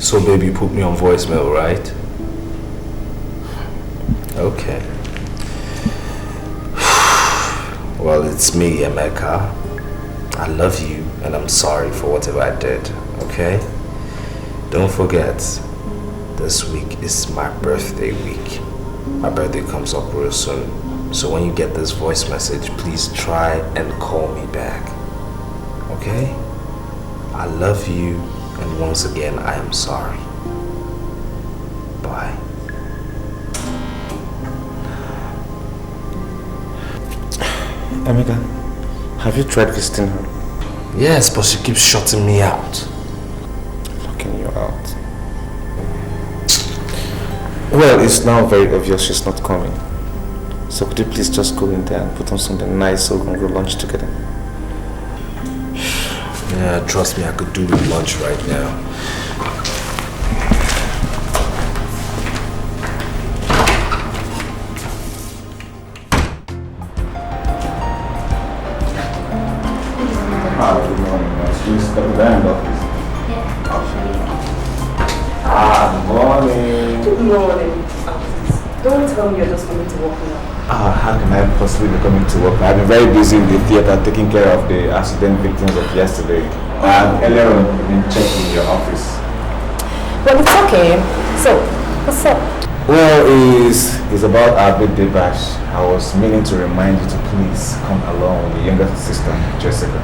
So baby, put me on voicemail, right? Okay. Well, it's me, Emeka. I love you and I'm sorry for whatever I did, okay? Don't forget, this week is my birthday week. My birthday comes up real soon. So when you get this voice message, please try and call me back. Okay? I love you, and once again, I am sorry. Bye. Emeka, have you tried visiting her? Yes, but she keeps shutting me out. Locking you out? Well, it's now very obvious she's not coming. So could you please just go in there and put on something nice so we can go lunch together? Yeah, trust me, I could do with lunch right now. Good morning. Please step in the office. Yeah, I'll show you. Good morning. Good morning. Don't tell me you're just coming to work now. How can I possibly be coming to work? I've been very busy in the theater taking care of the accident victims of yesterday. And earlier on, I've been checking your office. Well, it's okay. So, what's up? Well, it's about our birthday bash. I was meaning to remind you to please come along with your younger sister, Jessica.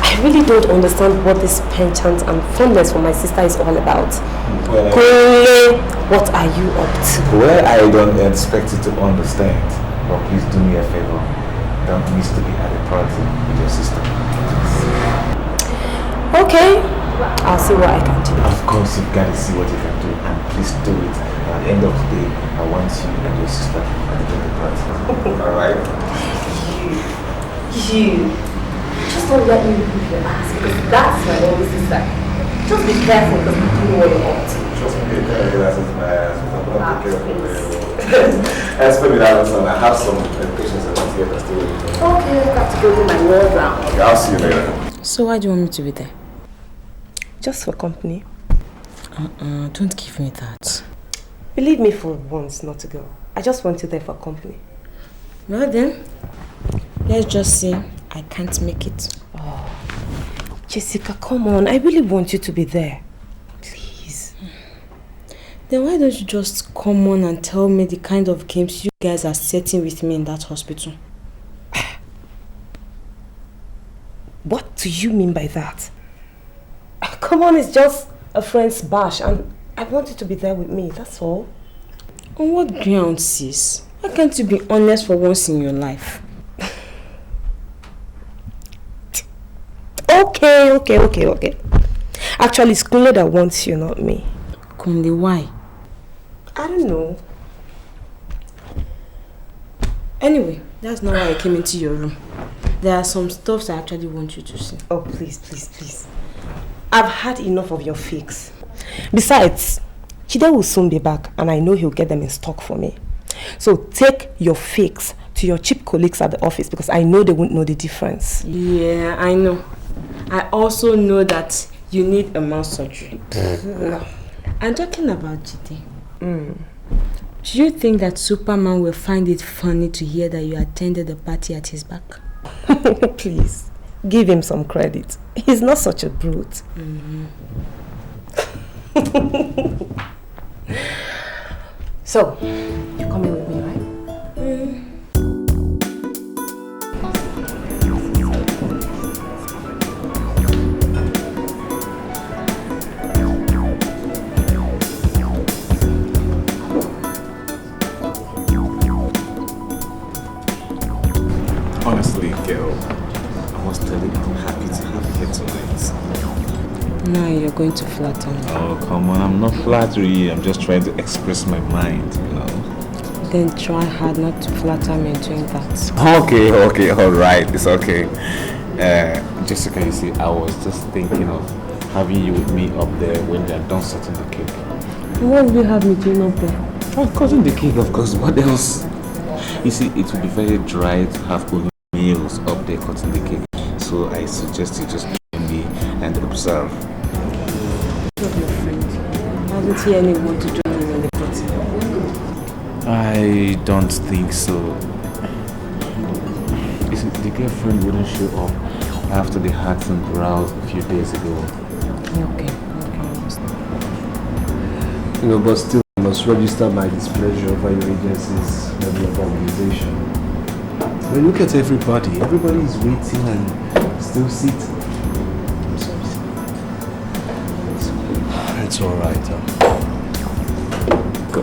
I really don't understand what this penchant and fondness for my sister is all about. Well, Kule, what are you up to? well, I don't expect you to understand, but please do me a favor. Don't miss to be at the party with your sister. Okay, I'll see what I can do. Of course, you've got to see what you can do, and please do it. At the end of the day, I want you and your sister at the birthday party. Alright? You. Just don't let me move your ass because that's my only sister. Just be careful because you don't know what you're up to. Trust me, that's my ass. I'm going to take care of it. As for me, I have some patients at the theater still waiting. Okay, I got to go do my ward round. Okay, I'll see you later. So why do you want me to be there? Just for company. Don't give me that. Believe me for once not to go. I just want you there for company. Well then, let's just say I can't make it. Oh, Jessica, come on. I really want you to be there. Please. Then why don't you just come on and tell me the kind of games you guys are setting with me in that hospital? What do you mean by that? Come on, it's just a friend's bash and I want you to be there with me, that's all. On what ground, sis? Why can't you be honest for once in your life? Okay. Actually, it's Kunle that wants you, not me. Kunle, why? I don't know. Anyway, that's not why I came into your room. There are some stuff I actually want you to see. Oh, please. I've had enough of your fakes. Besides, Chide will soon be back and I know he'll get them in stock for me. So take your fakes to your cheap colleagues at the office because I know they won't know the difference. Yeah, I know. I also know that you need a mouth surgery. I'm talking about Chide. Do you think that Superman will find it funny to hear that you attended the party at his back? Please, give him some credit. He's not such a brute. So, you're coming with me, right? Honestly, girl, I must tell you, I'm happy to have you here tonight. Now you're going to flatter me. Oh, come on, I'm not flattering. I'm just trying to express my mind, you know. Then try hard not to flatter me doing that. Okay, alright, it's okay. Jessica, you see, I was just thinking of having you with me up there when they're done setting the cake. What will you have me doing up there? Oh, cutting the cake, of course. What else? You see, it will be very dry to have only males up there cutting the cake. So I suggest you just join me and observe. Not your friend. Hasn't he anyone to join him in the party? I don't think so. The girlfriend wouldn't show up after the hats and brows a few days ago. Okay, I understand. But still, I must register my displeasure over your agency's level of organization. Look at everybody. Everybody is waiting and still sitting. I'm sorry. It's all right. Go.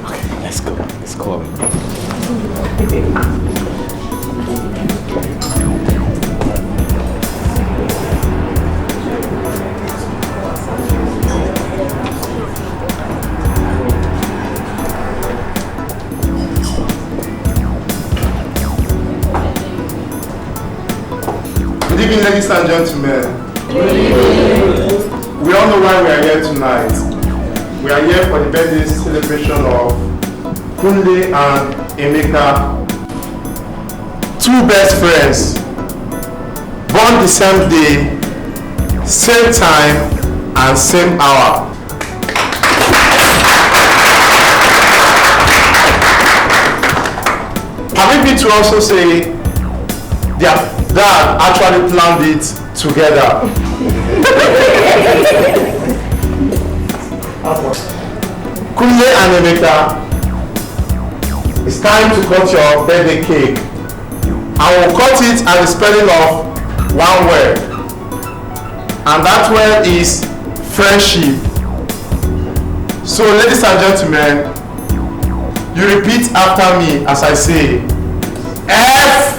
Okay, let's go. Let's call him. Good evening, ladies and gentlemen. We all know why we are here tonight. We are here for the birthday celebration of Kunle and Emeka, two best friends, born the same day, same time, and same hour. Permit me to also say their dad actually planned it together. Kunle and Emeka, it's time to cut your birthday cake. I will cut it at the spelling of one word, and that word is friendship. So, ladies and gentlemen, you repeat after me as I say F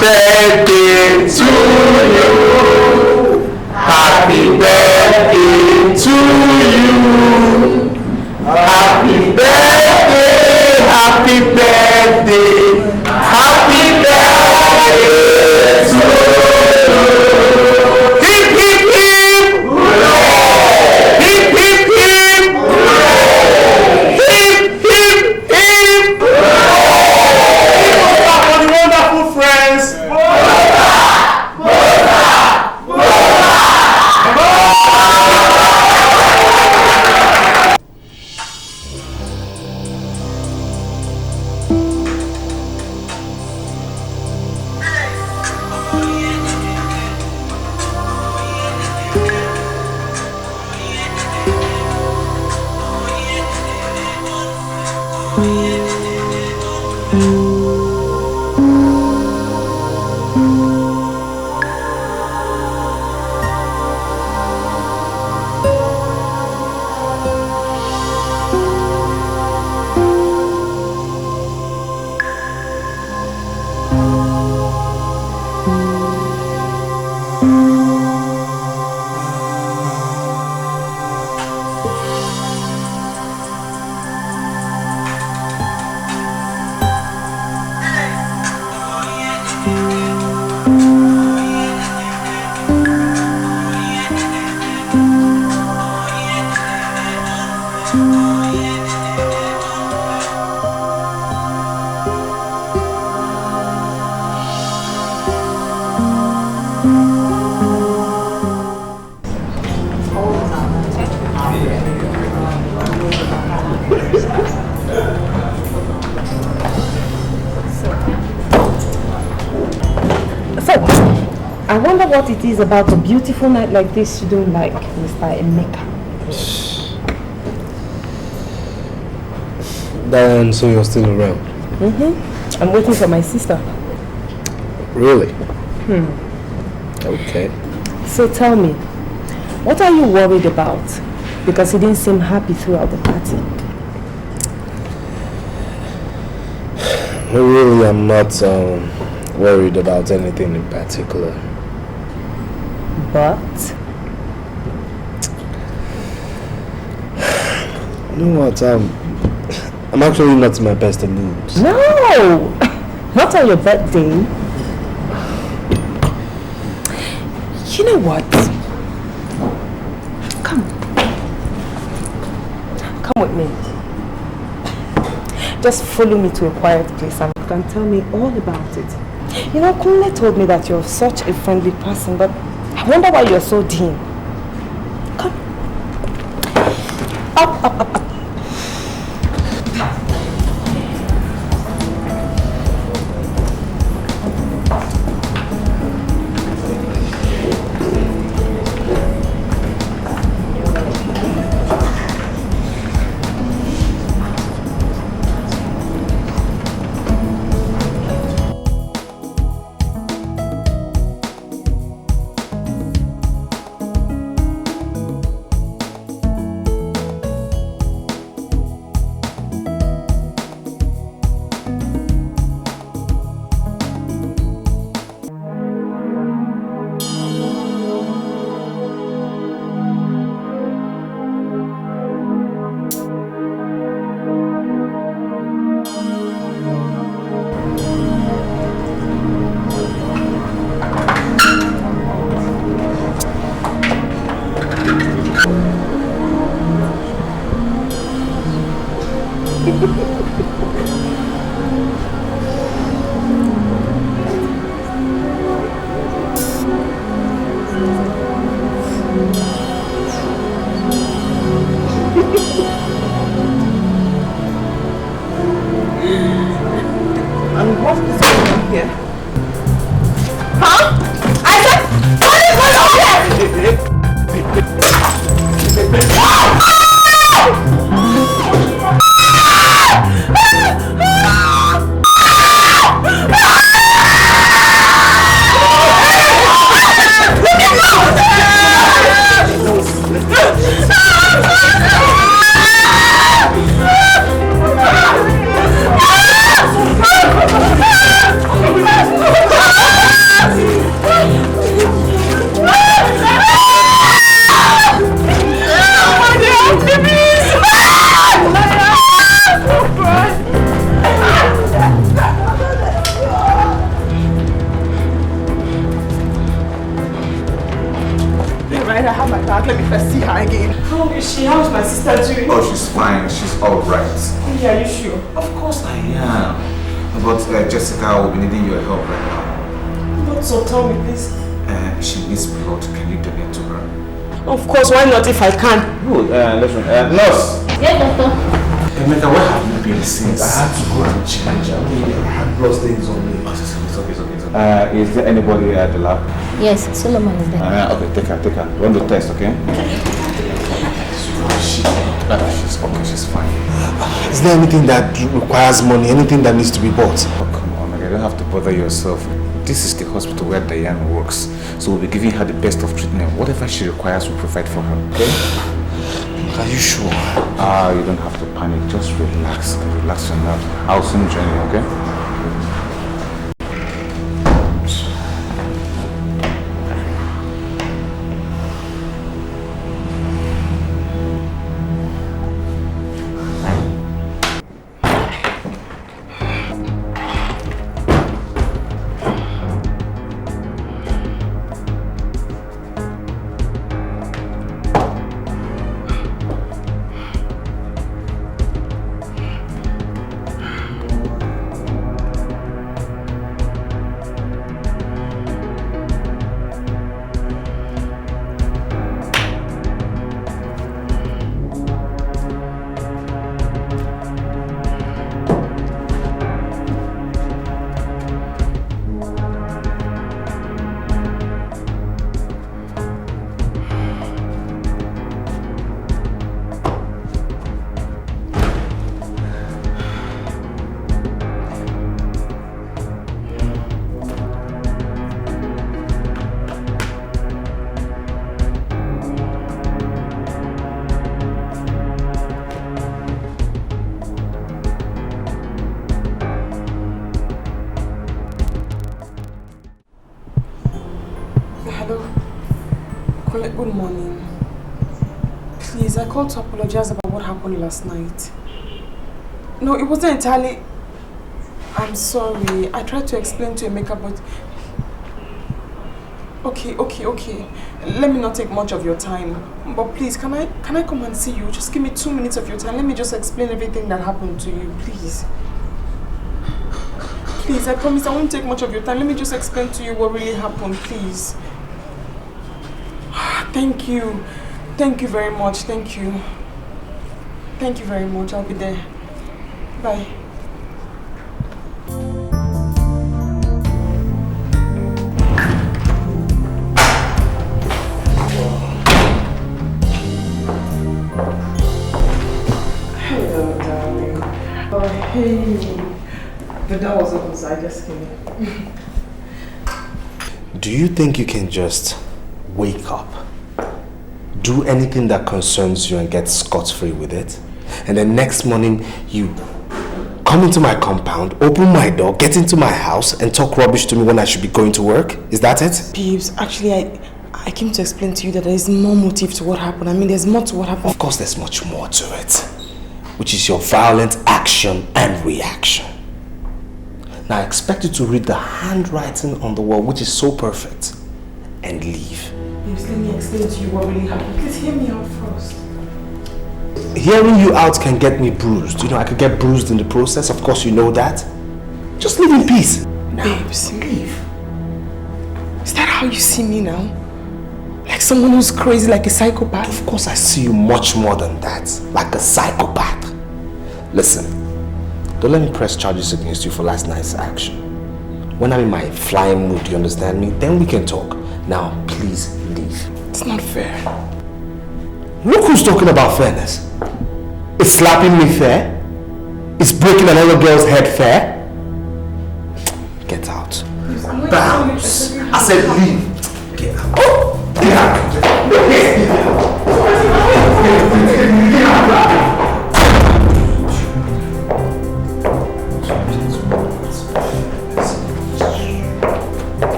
birthday to you. Happy birthday to you. Happy birthday, happy birthday, happy birthday to you. Hip hip hip, hooray! Hip hip hip, hooray! Hip hip hip, hooray! For the wonderful friends. I wonder what it is about a beautiful night like this you don't like, Mr. Emeka. Then, so you're still around? Mm-hmm. I'm waiting for my sister. Really? Okay. So tell me, what are you worried about? Because he didn't seem happy throughout the party. Really, I'm not worried about anything in particular. But? You know what? I'm actually not in my best of moods. No! Not on your birthday. You know what? Come with me. Just follow me to a quiet place and you can tell me all about it. You know, Kunle told me that you're such a friendly person, but I wonder why you're so dim. Come. Up. Why not if I can? Good. Listen, nurse. Yes, doctor. Emeka, where have you been since? I had to go and change. I had blood stains on me. It's okay. Is there anybody at the lab? Yes, Solomon is there. Okay, take her. Run the test, okay? She's fine. Is there anything that requires money? Anything that needs to be bought? Oh, come on, you don't have to bother yourself. This is the hospital where Diane works, so we'll be giving her the best of treatment. Whatever she requires, we'll provide for her, okay? Are you sure? You don't have to panic. Just relax. Relax your nerves. I'll soon join you, okay? Good morning. Please, I called to apologize about what happened last night. No, it wasn't entirely... I'm sorry. I tried to explain to Emeka, but... Okay. Let me not take much of your time. But please, can I come and see you? Just give me 2 minutes of your time. Let me just explain everything that happened to you, please. Please, I promise I won't take much of your time. Let me just explain to you what really happened, please. Thank you. Thank you very much. Thank you. Thank you very much. I'll be there. Bye. Hello, darling. Oh, hey. The door was open, so I just came in. Do you think you can just wake up, do anything that concerns you and get scot-free with it, and then next morning you come into my compound, open my door, get into my house and talk rubbish to me when I should be going to work? Is that it? Babes, actually I came to explain to you that there is more motive to what happened. I mean, there's more to what happened. Of course there's much more to it, which is your violent action and reaction. Now I expect you to read the handwriting on the wall, which is so perfect, and leave. Babes, let me explain to you what really happened. Please hear me out first. Hearing you out can get me bruised. You know, I could get bruised in the process. Of course, you know that. Just leave in peace. Babes, leave. Is that how you see me now? Like someone who's crazy, like a psychopath? Of course, I see you much more than that. Like a psychopath. Listen, don't let me press charges against you for last night's action. When I'm in my flying mood, you understand me? Then we can talk. Now, please leave. It's not fair. Look who's talking about fairness. Is slapping me fair? Is breaking another girl's head fair? Get out. Bounce. I said leave. Get out. Oh! Get out.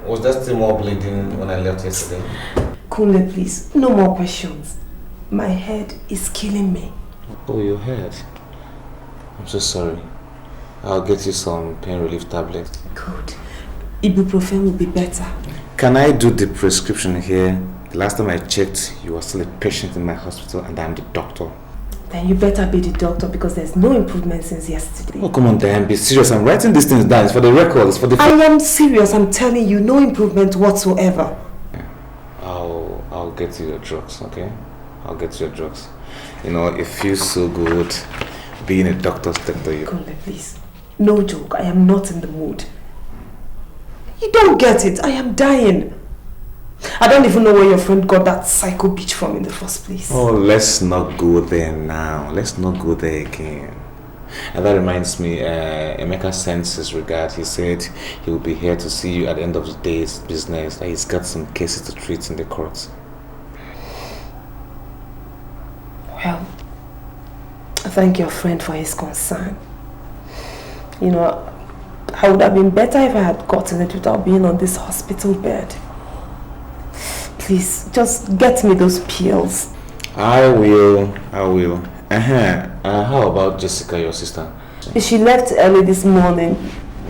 Was there still more bleeding when I left yesterday? Cool it, please. No more questions. My head is killing me. Oh, your head? I'm so sorry. I'll get you some pain relief tablets. Good. Ibuprofen will be better. Can I do the prescription here? The last time I checked, you were still a patient in my hospital and I'm the doctor. Then you better be the doctor because there's no improvement since yesterday. Oh, come on, Diane, be serious. I'm writing these things down. It's for the record. It's for the... I am serious. I'm telling you, no improvement whatsoever. I'll get you your drugs, okay? I'll get you your drugs. You know, it feels so good being a doctor's doctor. Kunle, please. No joke. I am not in the mood. You don't get it. I am dying. I don't even know where your friend got that psycho bitch from in the first place. Oh, let's not go there now. Let's not go there again. And that reminds me, Emeka sends his regard. He said he will be here to see you at the end of the day's business. He's got some cases to treat in the courts. Well, I thank your friend for his concern. You know, I would have been better if I had gotten it without being on this hospital bed. Please, just get me those pills. I will. How about Jessica, your sister? She left early this morning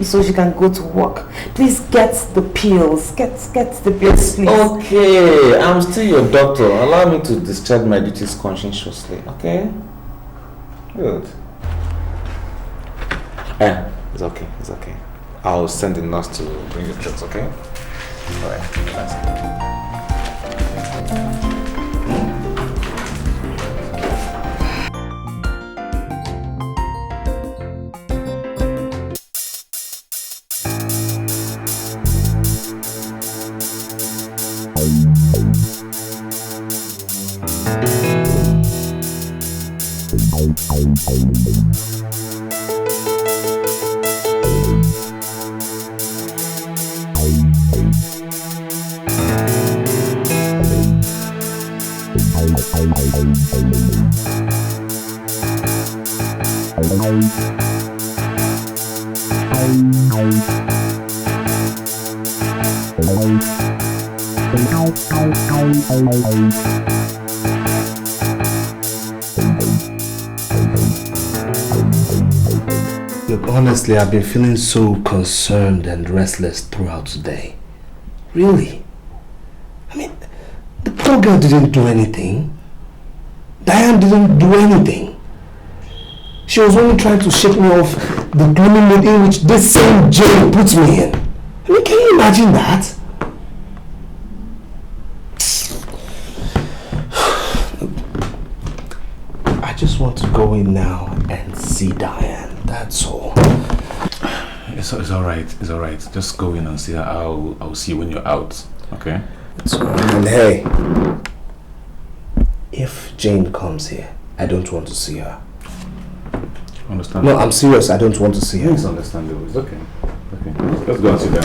so she can go to work. Please get the pills. Get the pills, please. Okay, I'm still your doctor. Allow me to discharge my duties conscientiously, okay? Good. It's okay. I'll send the nurse to bring your drugs, okay? Alright, thanks. Look, honestly, I've been feeling so concerned and restless throughout today. Really? I mean, the poor girl didn't do anything. Diane didn't do anything. She was only trying to shake me off the gloomy mood in which this same jail puts me in. I mean, can you imagine that? I just want to go in now and see Diane. That's all. It's alright. It's alright. Just go in and see her. I'll see you when you're out. Okay? It's alright. And hey, if Jane comes here, I don't want to see her. Understand? No, I'm serious. I don't want to see her. It's understandable. It's okay. Okay. Let's go and sit down.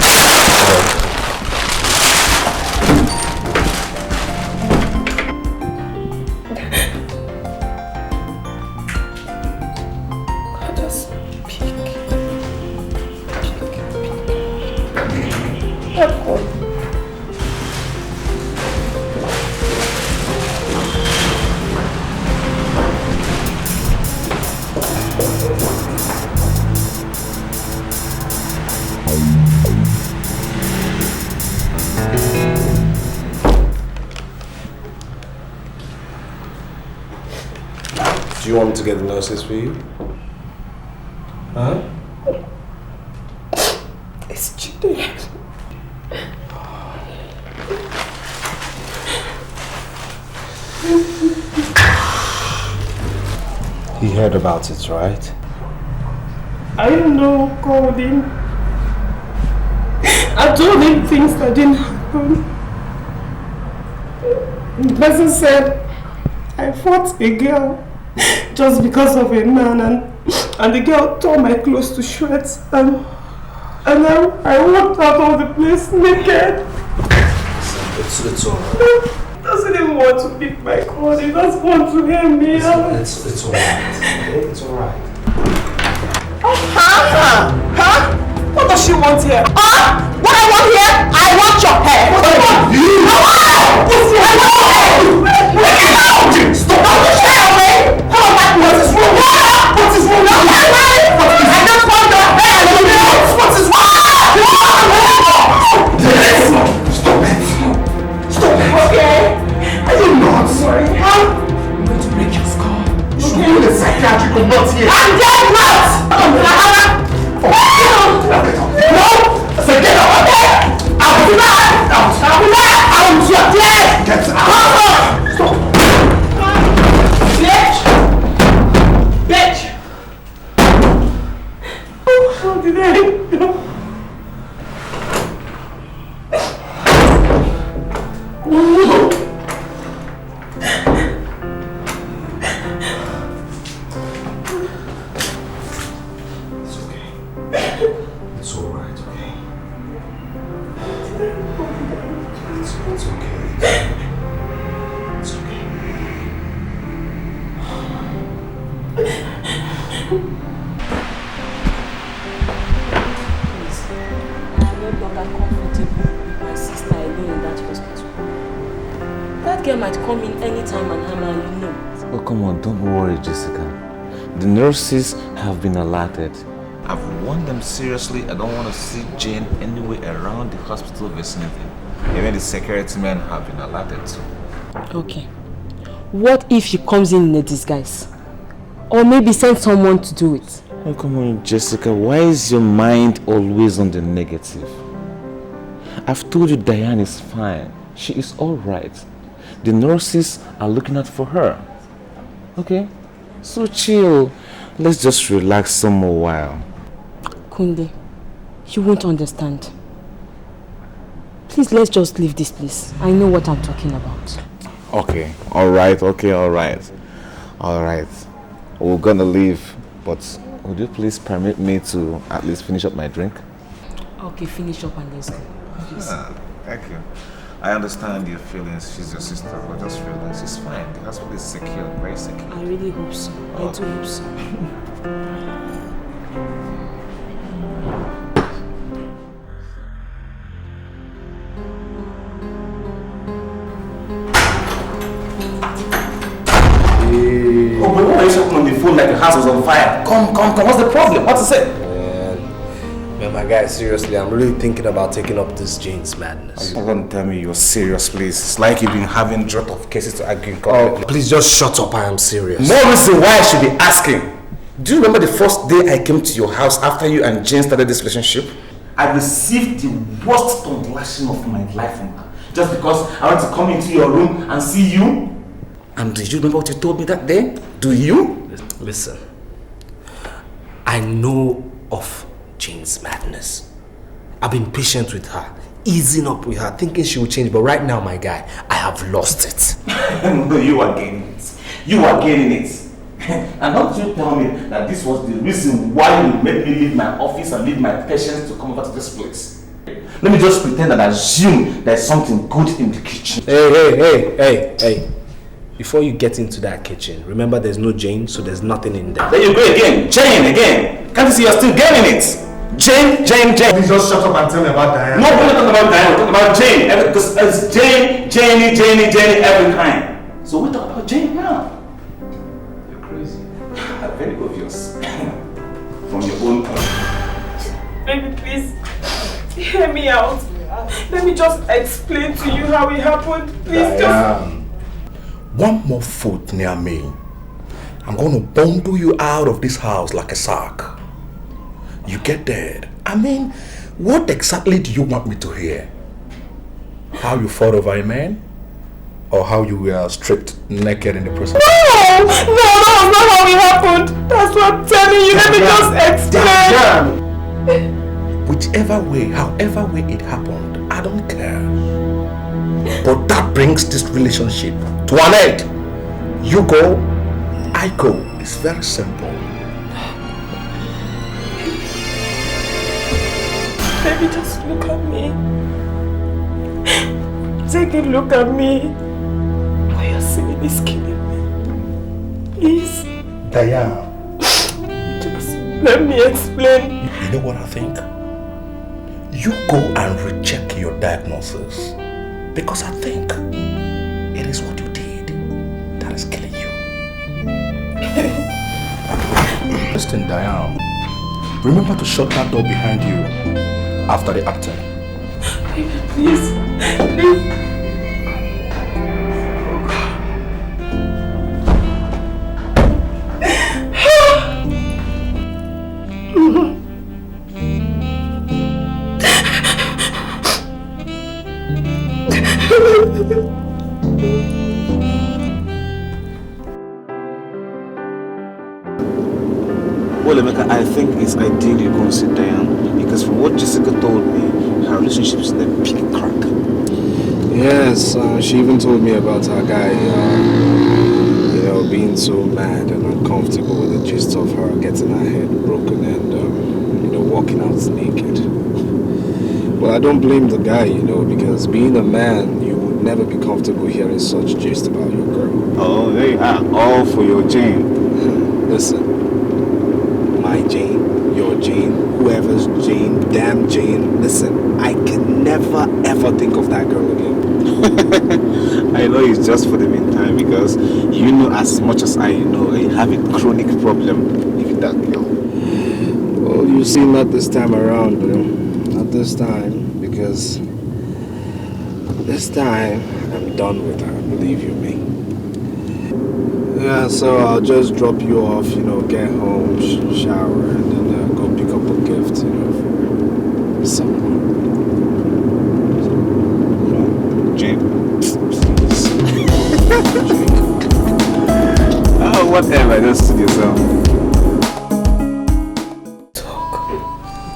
Do you want me to get the nurses for you? Huh? It's cheating. He heard about it, right? I don't know, called him. I told him things that didn't happen. The person said I fought a girl just because of a man, and the girl tore my clothes to shreds, and I walked out of the place naked. It's alright. He doesn't even want to pick my call. He doesn't want to hear me. It's alright. Okay? It's alright. Huh? What does she want here? What I want here? I want your hair. What do you want? Stop! Don't push her away! What is wrong? What is wrong? I just want your hair. What is wrong? Stop it! Stop it! Okay. I did not. Sorry. I'm going to break your skull. You should go to the psychiatric not here. I'm dead not! No! I said get out! Okay! Out! Out! You're dead! Get out! Stop! Bitch! How did I know? It's okay. It's alright, okay? It's okay. It's okay. I'm no longer comfortable with my sister alone in that hospital. That girl might come in anytime and hammer, you know. Oh, come on, don't worry, Jessica. The nurses have been alerted. I've warned them seriously. I don't want to see Jane anywhere around the hospital vicinity. Even the security men have been alerted too. Okay. What if she comes in a disguise? Or maybe send someone to do it? Oh, come on, Jessica. Why is your mind always on the negative? I've told you Diane is fine. She is alright. The nurses are looking out for her. Okay? So chill. Let's just relax some more while. Kunde, you won't understand. Please, let's just leave this place. I know what I'm talking about. Okay, alright, alright. We're gonna leave, but would you please permit me to at least finish up my drink? Okay, finish up and let's go. Please. Thank you. I understand your feelings. She's your sister, but just relax. She's fine. The hospital is secure, very secure. I really hope so. I do hope so. house was on fire. Come. What's the problem? What is it? Man, my guy, seriously, I'm really thinking about taking up this Jane's madness. Don't tell me you're serious, please. It's like you've been having a lot of cases to argue in court. Oh, please just shut up. I am serious. No reason why I should be asking. Do you remember the first day I came to your house after you and Jane started this relationship? I received the worst tongue lashing of my life from her. Just because I want to come into your room and see you. And do you remember what you told me that day? Do you? Listen, I know of Jane's madness. I've been patient with her, easing up with her, thinking she will change. But right now, my guy, I have lost it. No, you are gaining it. You are gaining it. And don't you tell me that this was the reason why you made me leave my office and leave my patients to come over to this place. Let me just pretend and assume there's something good in the kitchen. Hey. Before you get into that kitchen, remember there's no Jane, so there's nothing in there. There you go again. Jane again. Can't you see you're still gaining it? Jane. Please just shut up and tell me about Diana. No, we're not talking about Diana. We're talking about Jane. Because it's Janie every time. So we talk about Jane now. You're crazy. Very obvious. From your own point. Baby, please, hear me out. Let me just explain to you how it happened. Please, just... One more foot near me, I'm going to bundle you out of this house like a sack. You get dead. I mean, what exactly do you want me to hear? How you fought over a man? Or how you were stripped naked in the prison? No, that was not how it happened. That's what I'm telling you. Let me just explain. Whichever way, however way it happened, I don't care. But that brings this relationship to an end. You go, I go. It's very simple. Baby, just look at me. Take a look at me. What you're saying is killing me. Please. Diane. Just let me explain. You know what I think? You go and recheck your diagnosis. Because I think it is what you did that is killing you. Listen, Diane. Remember to shut that door behind you after the acting. Please. Well, Emeka, I think it's ideal you go and sit down because from what Jessica told me, her relationship is in a big crack. Yes, she even told me about her guy, being so mad and uncomfortable with the gist of her getting her head broken and, walking out naked. Well, I don't blame the guy, because being a man, you would never be comfortable hearing such gist about your girl. Oh, there you are, all for your Jane. Listen, my Jane, your Jane, whoever's Jane, damn Jane, listen, I can never ever think of that girl again. I know it's just for the meantime because you know as much as I know you have a chronic problem with that girl. Well, you see, not this time around, bro. Not this time, because this time I'm done with her, believe you me. Yeah, so I'll just drop you off, get home, shower, and then go pick up a gift, for someone. Jane. Oh, whatever, just suit yourself.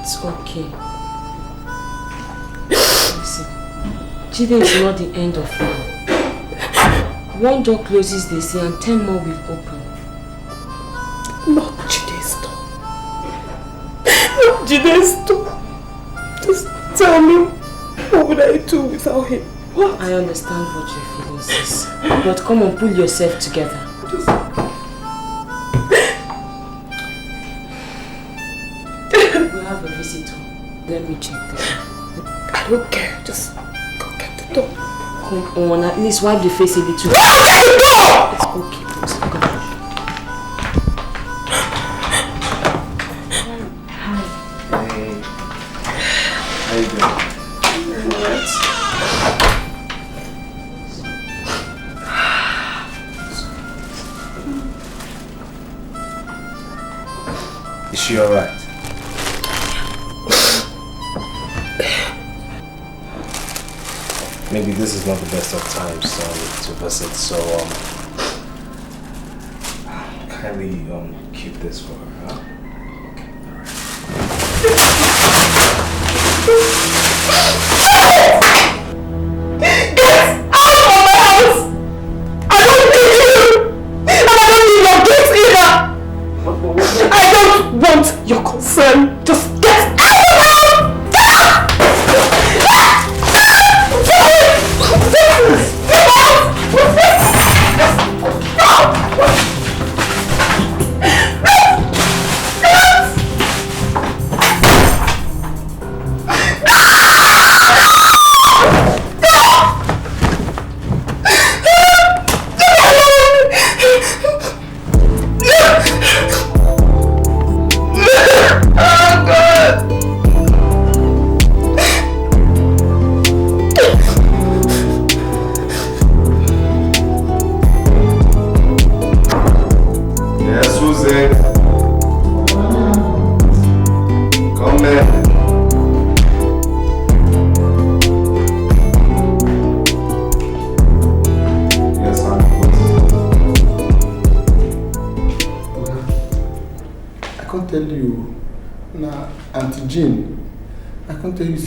It's okay. Listen, Jide is not the end of now. One door closes, they say, and 10 more will open. Not Jide's door. Not Jide's door. Just tell me, what would I do without him? What? I understand what your feelings is. But come on, pull yourself together. We have a visitor. Let me check this. I don't care. Just go get the door. Come on, at least wipe the face a little. Go get the door! It's okay, please. Come on. How you doing? Alright. Is she alright? Maybe this is not the best of times to visit, so kindly keep this for her, huh? Okay, Get out of my house! I don't need you! And I don't need your gifts either! I don't want your concern. Just get out of my house! Get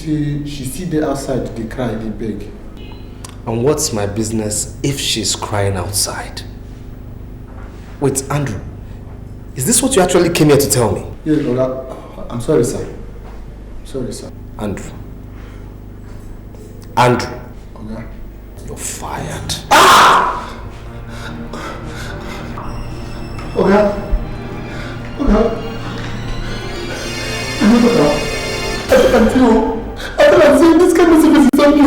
She see there outside, they cry, they beg. And what's my business if she's crying outside? Wait, Andrew, is this what you actually came here to tell me? Yeah, Oga, I'm sorry, sir. Sorry, sir. Andrew, Oga, you're fired. Ah! Oga, I can feel. After I'm saying this kind of service is on you,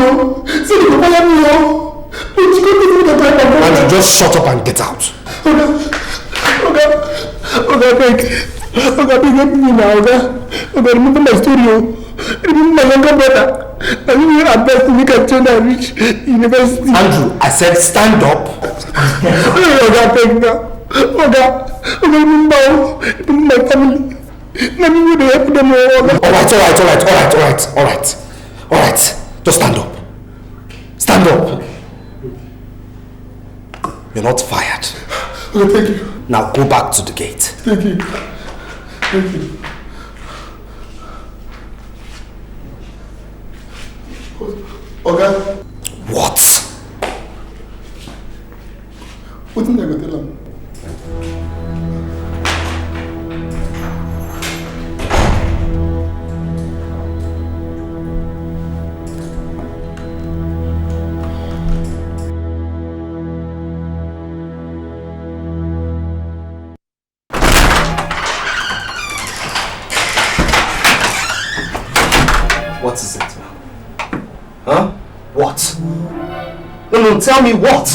so you can fire me. But you can't do the type of work. Andrew, just shut up and get out. Oga, beg. Oga, beg, help me now, Oga. Oga, remember my story. Remember my younger brother. I really advised to make a child and reach university. Andrew, I said stand up. Oga, beg now. Oga, remember my family. Let me help them. All right. Just stand up. Stand up. You're not fired. Oh, thank you. Now go back to the gate. Thank you. Oga. What? What did I go tell him? What is it? Huh? What? No, tell me what?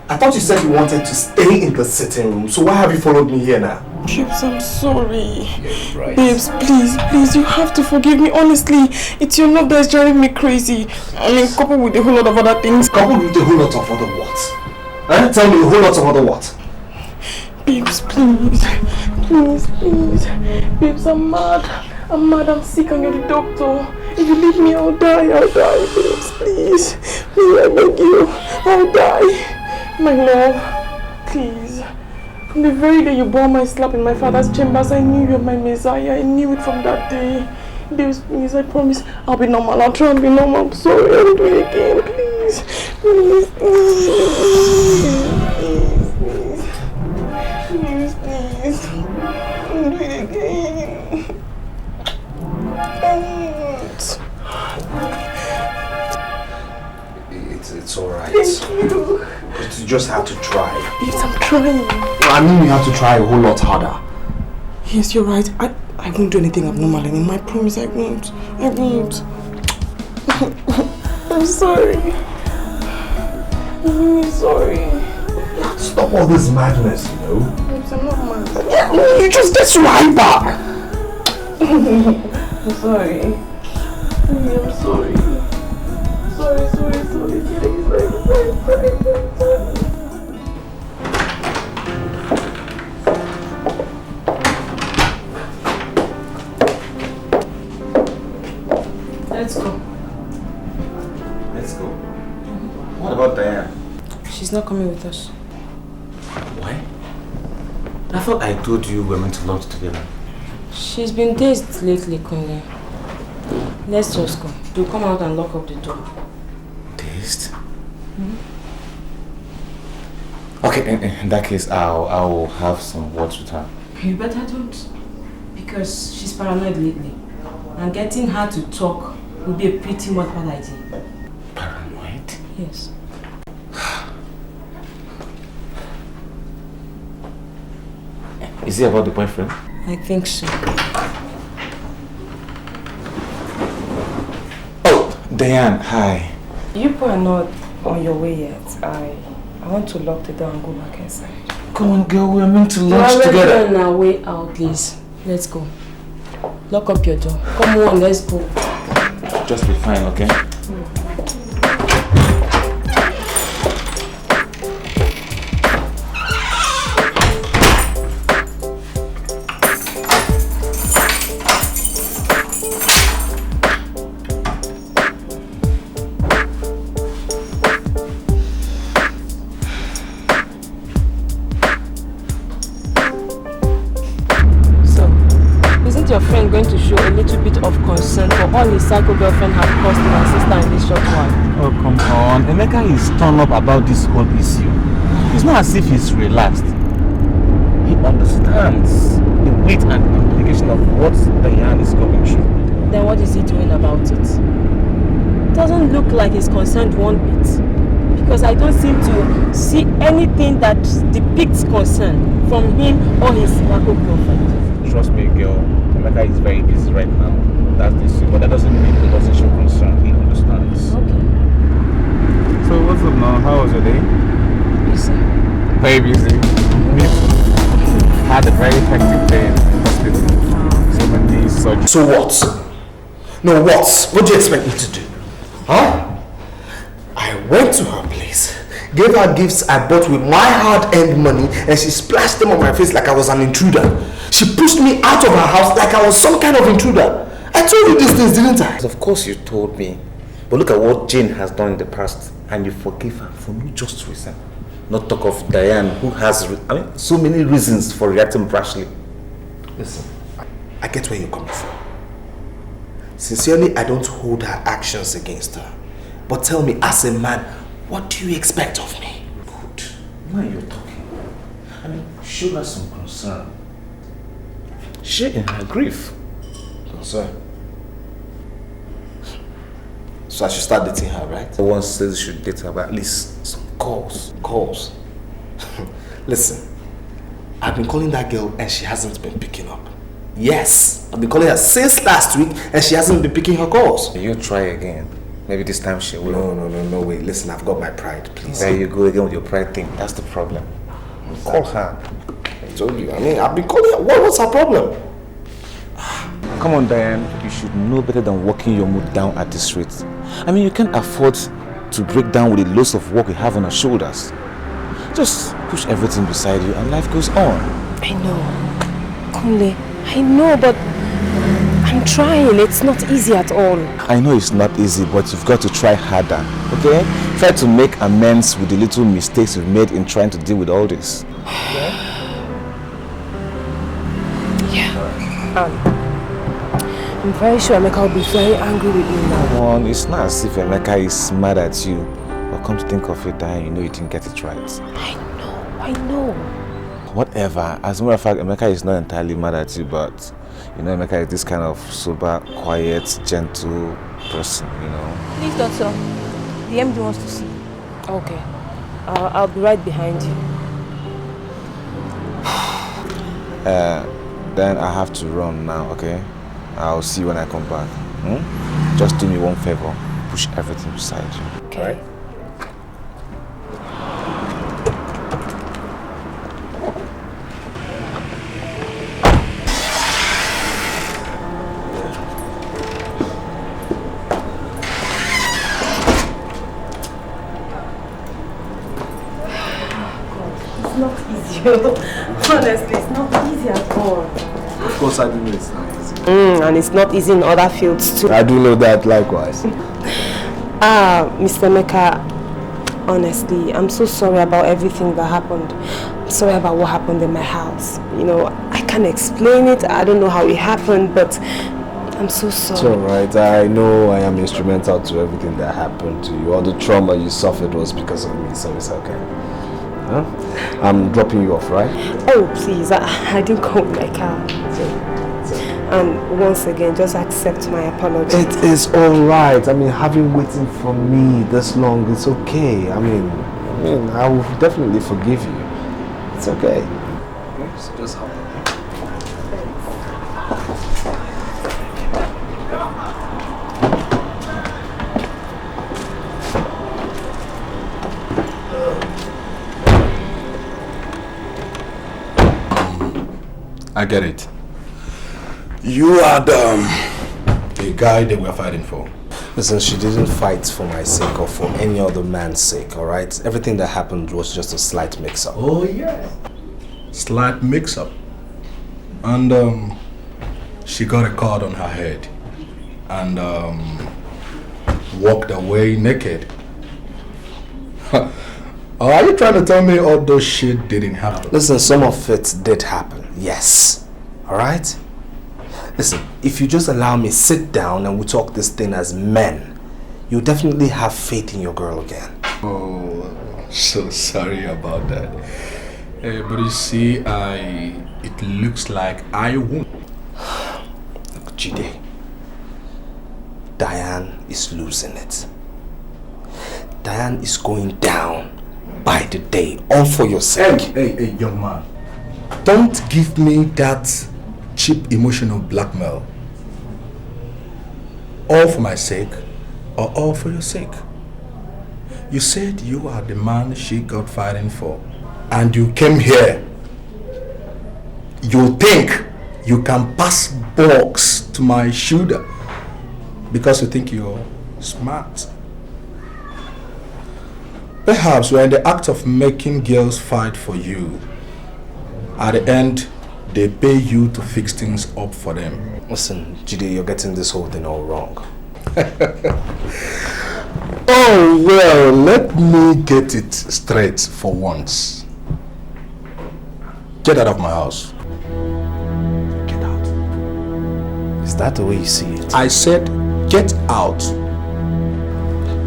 I thought you said you wanted to stay in the sitting room, so why have you followed me here now? Babes, I'm sorry. Yeah, right. Babes, please, you have to forgive me. Honestly, it's your love that's driving me crazy. I mean, coupled with a whole lot of other things. Coupled with a whole lot of other what? Huh? Tell me a whole lot of other what? Babes, please. Babes, I'm mad, I'm sick and you're the doctor. If you leave me, I'll die, babes, please. Please, I beg you, I'll die. My love, please. From the very day you bore my slap in my father's chambers, I knew you were my Messiah. I knew it from that day. Babes, please, I promise I'll be normal. I'll try and be normal. I'm sorry, I'll do it again, please. Please. I'll do it again. It's alright. Thank you. But you just have to try. Yes, I'm trying. I mean you have to try a whole lot harder. Yes, you're right. I won't do anything abnormal anymore. I promise I won't. I'm sorry. I'm really sorry. Stop all this madness, you know. Oops, I'm not mad. Yeah, you just get so hyper. I'm sorry. I'm sorry. Sorry. Let's go. Let's go. What about Diane? She's not coming with us. Why? I thought I told you we were meant to lunch together. She's been dazed lately, Kunle. Let's just go. You'll come out and lock up the door. Dazed? Okay, in that case, I'll have some words with her. You better don't. Because she's paranoid lately. And getting her to talk would be a pretty much bad idea. Paranoid? Yes. Is it about the boyfriend? I think so. Oh, Diane, hi. You people are not on your way yet. I want to lock the door and go back inside. Come on, girl, we're meant to lunch together. We're on our way out, please. Let's go. Lock up your door. Come on, let's go. Just be fine, okay? Your friend going to show a little bit of concern for all his psycho girlfriend has caused to my sister in this short while. Oh, come on. Emeka is torn up about this whole issue. It's not as if he's relaxed. He understands the weight and implication of what Diane is going through. Then what is he doing about it? Doesn't look like he's concerned one bit. Because I don't seem to see anything that depicts concern from him or his psycho girlfriend. Trust me, girl. Emeka is very busy right now. That's the issue, but that doesn't mean he doesn't show concern. He understands. Okay. So what's up now? How was your day? Busy. Very busy. Me too. Had a very hectic day in the hospital. So many surgeries. So what? No, what? What do you expect me to do? Huh? I went to her place, gave her gifts I bought with my hard-earned money, and she splashed them on my face like I was an intruder. She pushed me out of her house like I was some kind of intruder. I told you these things, didn't I? Of course you told me. But look at what Jane has done in the past, and you forgive her for no just reason. Not talk of Diane, who has so many reasons for reacting brashly. Listen, I get where you're coming from. Sincerely, I don't hold her actions against her. But tell me, as a man, what do you expect of me? Good. Now you're talking. Show her some concern. Share in her grief. Concern? So I should start dating her, right? No one says you should date her, but at least some calls. Calls? Listen, I've been calling that girl and she hasn't been picking up. Yes, I've been calling her since last week and she hasn't been picking her calls. You try again. Maybe this time she will. No way. Listen, I've got my pride, please. There you go again with your pride thing. That's the problem. Call her. I told you. I've been calling her. What's her problem? Come on, Diane. You should know better than walking your mood down at this rate. You can't afford to break down with the loads of work we have on our shoulders. Just push everything beside you and life goes on. I know. Kunle, I know, but I'm trying. It's not easy at all. I know it's not easy, but you've got to try harder, okay? Try to make amends with the little mistakes you've made in trying to deal with all this. I'm very sure Emeka will be very angry with me now. Come on, it's not as if Emeka is mad at you. But come to think of it, Diane, you know you didn't get it right. I know. Whatever. As a matter of fact, Emeka is not entirely mad at you, but Emeka is this kind of sober, quiet, gentle person, Please, doctor. The MD wants to see you. Okay. I'll be right behind you. Then I have to run now, okay? I'll see you when I come back. Just do me one favor. Push everything beside you. Okay. Alright? please you. Honestly, it's not easy at all. Of course I do know it's not easy. And it's not easy in other fields too. I do know that likewise. Mr. Meka, honestly, I'm so sorry about everything that happened. I'm sorry about what happened in my house. You know, I can't explain it. I don't know how it happened, but I'm so sorry. It's alright. I know I am instrumental to everything that happened to you. All the trauma you suffered was because of me, so it's okay. Huh? I'm dropping you off, right? Oh, please. I didn't come with my car. And once again, just accept my apology. It is alright. I mean, having waiting for me this long, it's okay. I mean, I will definitely forgive you. It's okay. So just hop on. I get it. You are the guy they were fighting for. Listen, she didn't fight for my sake or for any other man's sake, alright? Everything that happened was just a slight mix-up. Oh, yeah. Slight mix-up. And she got a cord on her head and walked away naked. Are you trying to tell me all those shit didn't happen? Listen, some of it did happen, yes. Alright? Listen, if you just allow me sit down and we talk this thing as men, you'll definitely have faith in your girl again. Oh, so sorry about that. But you see, it looks like I won't. Look, Jide, Diane is losing it. Diane is going down by the day, all for your sake. Hey, young man. Don't give me that cheap emotional blackmail. All for my sake or all for your sake. You said you are the man she got fighting for and you came here. You think you can pass box to my shoulder because you think you're smart. Perhaps you're in the act of making girls fight for you. At the end, they pay you to fix things up for them. Listen, Jide, you're getting this whole thing all wrong. Oh, well, let me get it straight for once. Get out of my house. Get out. Is that the way you see it? I said, get out.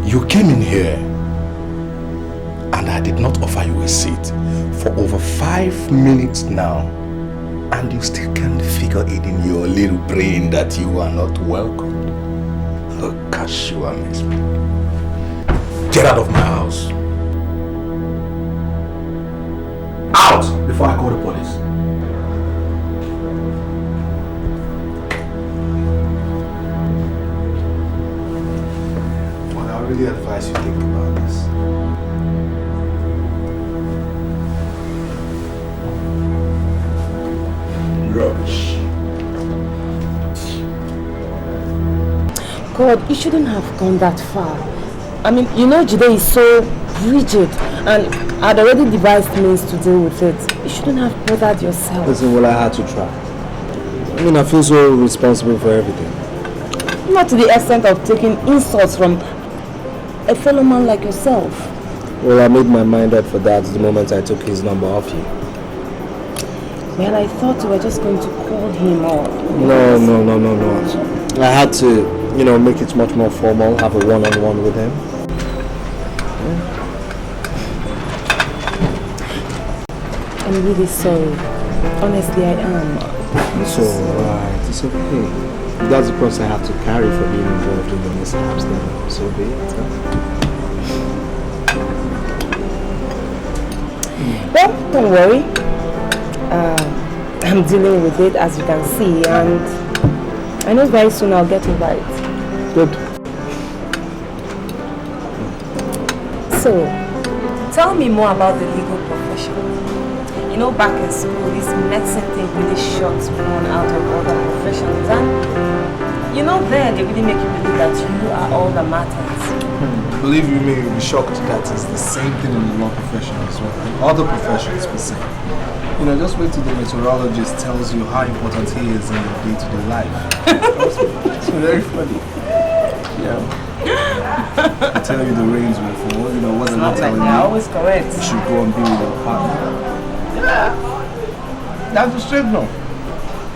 You came in here and I did not offer you a seat for over 5 minutes now, and you still can't figure it in your little brain that you are not welcome. Oh gosh, you amaze me. Get out of my house. Out before I call the police. Well, I really advise you think about this. Rubbish. God, you shouldn't have gone that far. I mean, you know Jide is so rigid and I'd already devised means to deal with it. You shouldn't have bothered yourself. Listen, well, I had to try. I mean, I feel so responsible for everything. Not to the extent of taking insults from a fellow man like yourself. Well, I made my mind up for that the moment I took his number off you. Well, I thought you were just going to call him or... No. I had to, you know, make it much more formal, have a one-on-one with him. I'm really sorry. Honestly, I am. It's alright, it's okay. If that's the price I have to carry for being involved in the mishaps, then so be it. Well, don't worry. I'm dealing with it, as you can see, and I know very soon I'll get over it. Good. So, tell me more about the legal profession. You know, back in school, this medicine thing really shocked one out of other professions, and you know, there they really make you believe that you are all that matters. Believe you me, you'll be shocked that it's the same thing in the law profession as well. And other professions per se. You know, just wait till the meteorologist tells you how important he is in your day-to-day life. It's very funny. Yeah. I tell you the rains will fall, you know, what they're not telling They're you. always correct. You should go and be with your partner. Yeah. That's the signal.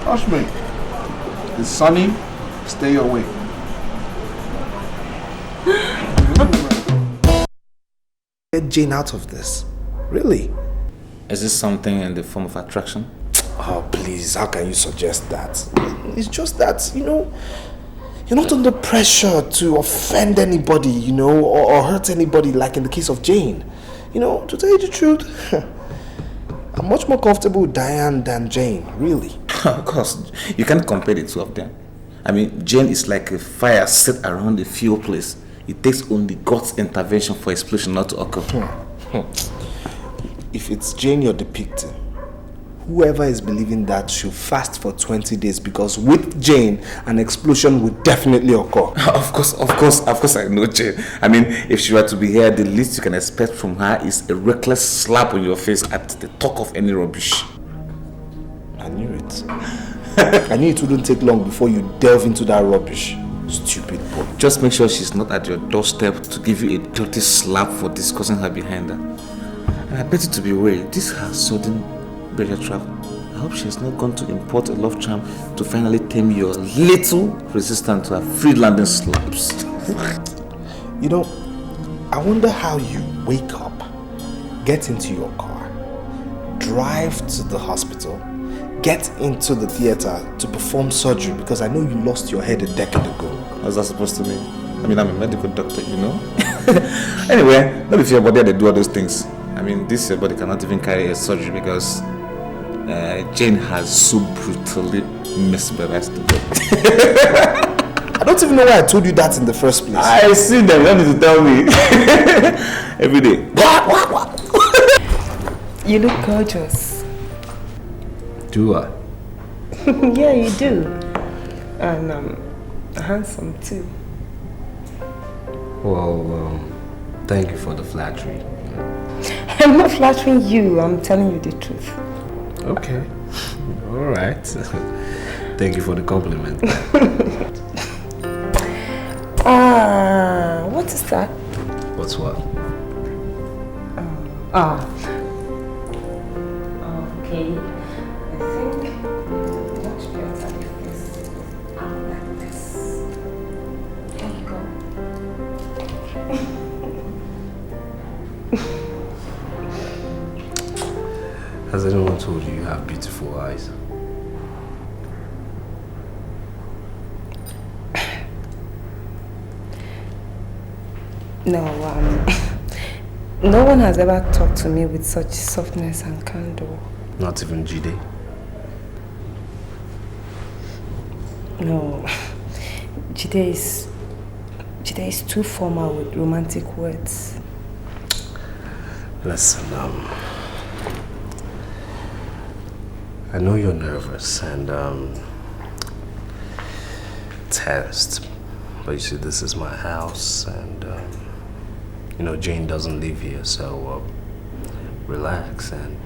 Trust me. It's sunny, stay away. Get Jane out of this. Really? Is this something in the form of attraction? Oh, please, how can you suggest that? It's just that, you know, you're not under pressure to offend anybody, you know, or hurt anybody like in the case of Jane. You know, to tell you the truth, I'm much more comfortable with Diane than Jane, really. Of course, you can't compare the two of them. I mean, Jane is like a fire set around a fuel place. It takes only God's intervention for explosion not to occur. If it's Jane you're depicting, whoever is believing that should fast for 20 days because with Jane, an explosion would definitely occur. Of course, I know Jane. I mean, if she were to be here, the least you can expect from her is a reckless slap on your face at the talk of any rubbish. I knew it. I knew it wouldn't take long before you delve into that rubbish. Stupid boy. Just make sure she's not at your doorstep to give you a dirty slap for discussing her behind her. And I bet you to be wary. This is her sudden burial travel. I hope she has not gone to import a love charm to finally tame your little resistance to her free landing slaps. You know, I wonder how you wake up, get into your car, drive to the hospital, get into the theater to perform surgery because I know you lost your head a decade ago. What's that supposed to mean? I mean, I'm a medical doctor, you know? Anyway, not if your body they do all those things. I mean, this your body cannot even carry a surgery because Jane has so brutally mesmerized the body. I don't even know why I told you that in the first place. I see them, you don't need to tell me. Every day. What? You look gorgeous. Do I? Yeah, you do. And handsome too. Well, thank you for the flattery. I'm not flattering you, I'm telling you the truth. Okay. Alright. Thank you for the compliment. What is that? What's what? Okay. I think much better if this out like this. There you go. Has anyone told you you have beautiful eyes? No, no one has ever talked to me with such softness and candor. Not even Jide? No, Jide is too formal with romantic words. Listen, I know you're nervous and tensed, but you see, this is my house, and you know, Jane doesn't live here, so relax and.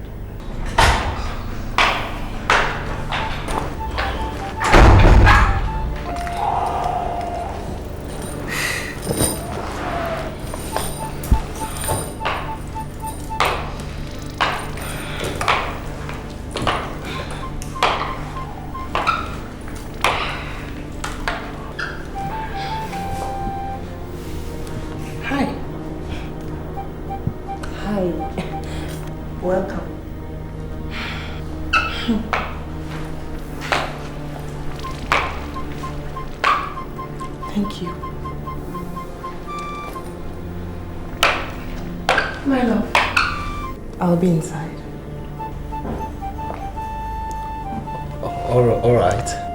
Welcome. Thank you. My love. I'll be inside. All right.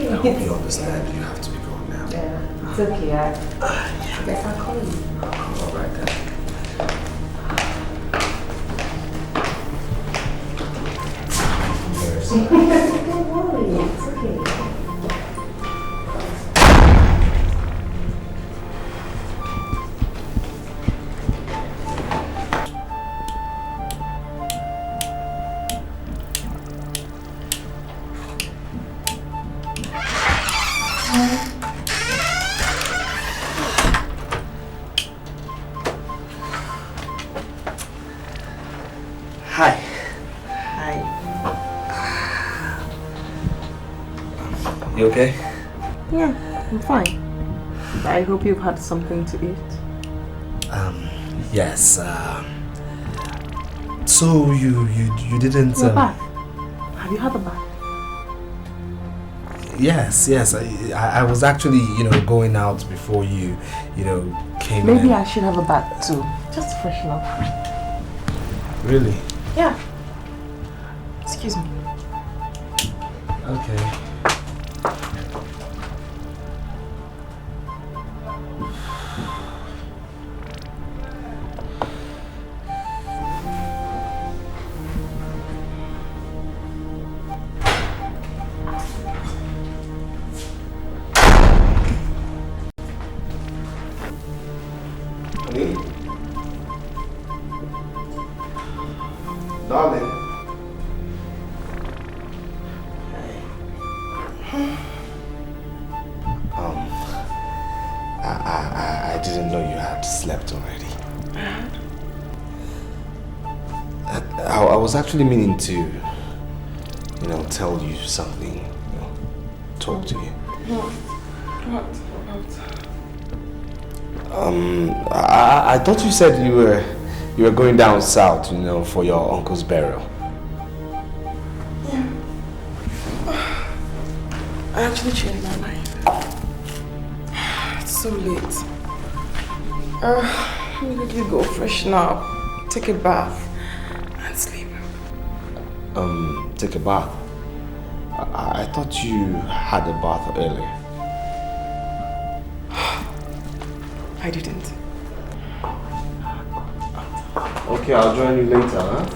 I hope you understand you have to be going now. It's okay, I guess I'll call you. Alright then. Don't worry, it's okay. Hi. Hi. You okay? Yeah, I'm fine. I hope you've had something to eat. Yes. So you didn't. Your bath. Have you had a bath? Yes. I was actually, going out before you came in. Maybe I should have a bath too, just to freshen up. Really? Yeah. Excuse me. Okay. Darling. I didn't know you had slept already. I was actually meaning to, tell you something, talk to you. What? I thought you said you were going down south, for your uncle's burial. Yeah. I actually changed my mind. It's so late. I needed to go freshen up, take a bath, and sleep. Take a bath? I thought you had a bath earlier. I didn't. Okay, I'll join you later, huh?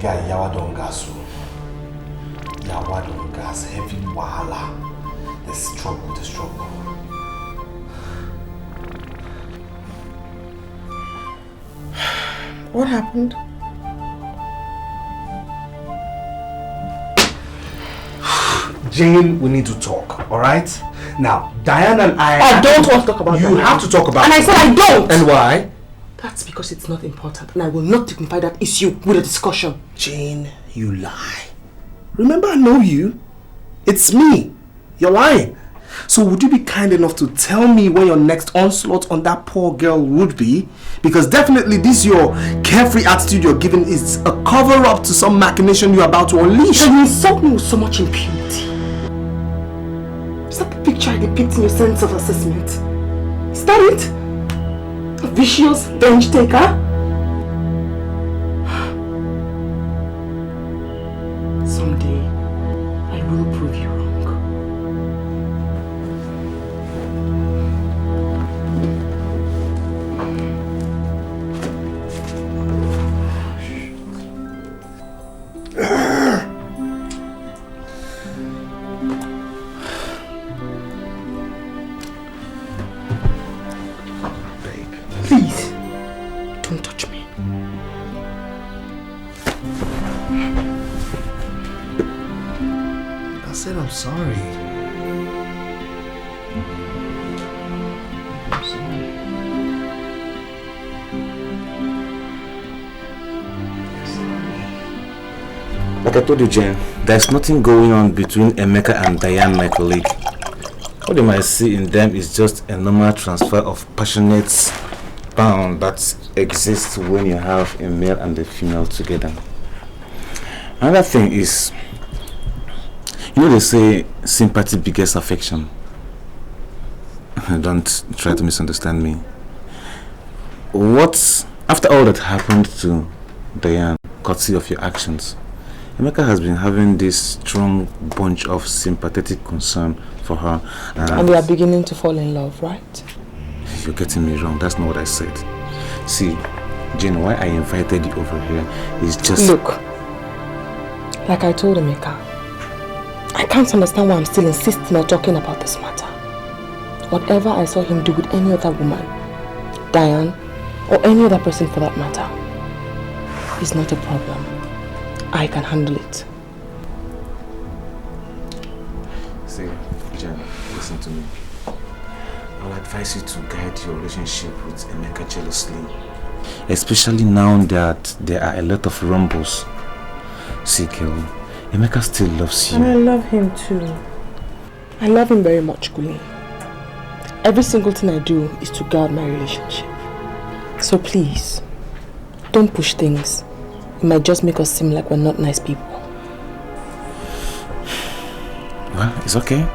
Guy, yawa don't gas. Yawa don't gas. Heavy wahala. There's trouble. What happened? Jane, we need to talk, alright? Now, Diane and I don't want to talk about that. You have to talk about it. And I said I don't! And why? That's because it's not important and I will not dignify that issue with a discussion. Jane, you lie. Remember, I know you. It's me. You're lying. So would you be kind enough to tell me when your next onslaught on that poor girl would be? Because definitely this your carefree attitude you're giving is a cover-up to some machination you're about to unleash. And you insult me with so much impunity. Is that the picture I depict in your sense of assessment? Is that it? A vicious bench taker? Someday, I will prove you wrong. Please, don't touch me. I said I'm sorry. I'm sorry. Like I told you, Jen, there's nothing going on between Emeka and Diane, my colleague. What you might see in them is just a normal transfer of passionate bond that exists when you have a male and a female together. Another thing is, You know they say sympathy begets affection. Don't try to misunderstand me. What, after all that happened to Diane, courtesy of your actions, Emeka has been having this strong bunch of sympathetic concern for her. And they are beginning to fall in love, right? You're getting me wrong. That's not what I said. See, Jane, why I invited you over here is just... Look, like I told Emeka, I can't understand why I'm still insisting on talking about this matter. Whatever I saw him do with any other woman, Diane, or any other person for that matter, is not a problem. I can handle it. See, Jen, listen to me. I'll advise you to guide your relationship with Emeka jealously. Especially now that there are a lot of rumbles. See, girl, Emeka still loves you. And I love him too. I love him very much, Guli. Every single thing I do is to guard my relationship. So please, don't push things. It might just make us seem like we're not nice people. Well, it's okay.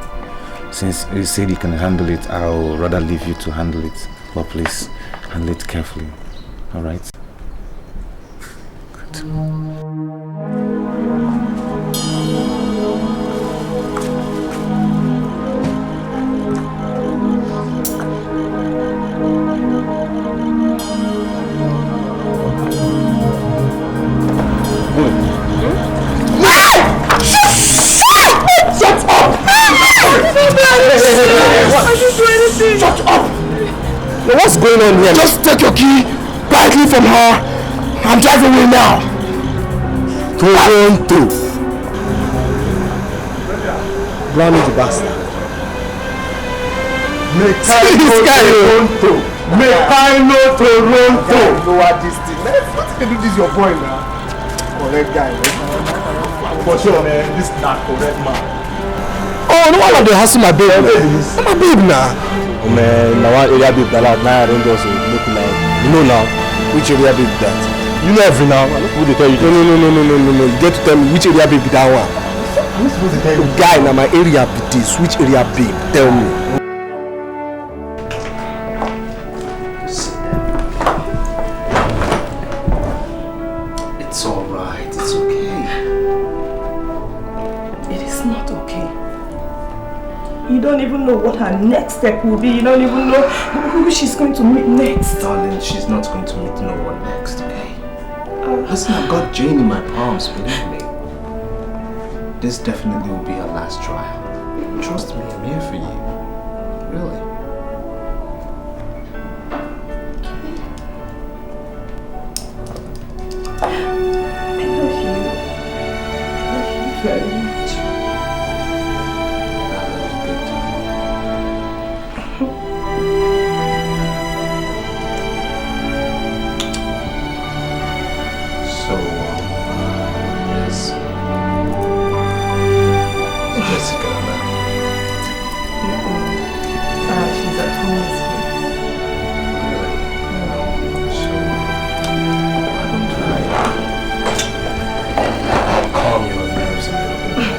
Since you said you can handle it, I'll rather leave you to handle it. But please, handle it carefully. Alright? Good. Shut up! Now what's going on here? Just take your key quietly from her. I'm driving away now. Toronto. Brownie the bastard. Toronto. Lower this thing. Let's do this your boy now. Correct guy. For sure, man. This is not correct man. Oh, no one they hustle my babe. My babe now. Oh man, now one area babe that now I don't go so look like. You know now which area babe that? You know every now. Who they tell you? No. You get to tell me which area babe that one. I'm supposed to tell you. Guy, now my area be this. Which area babe? Tell me. It's alright. It's okay. It is not okay. You don't even know what her next step will be. You don't even know who she's going to meet next. Darling, she's not going to meet no one next, okay? Listen, I've got Jane in my palms, believe me. This definitely will be her last trial. Trust me, I'm here for you. Really. I love you. I love you very much. So, is Jessica now? She's at home with me. Really? So, why don't I calm your nerves a little bit more?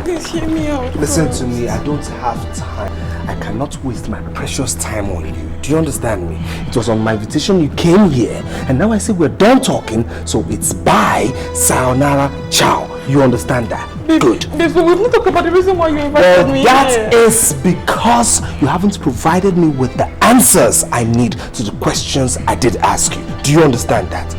Please hear me out. Listen to me, I don't have time. I cannot waste my precious time on you. Do you understand me? It was on my invitation you came here, and now I say we're done talking, so it's bye, sayonara, ciao. You understand that? Good. So we've not talked about the reason why you invited me that is because you haven't provided me with the answers I need to the questions I did ask you. Do you understand that?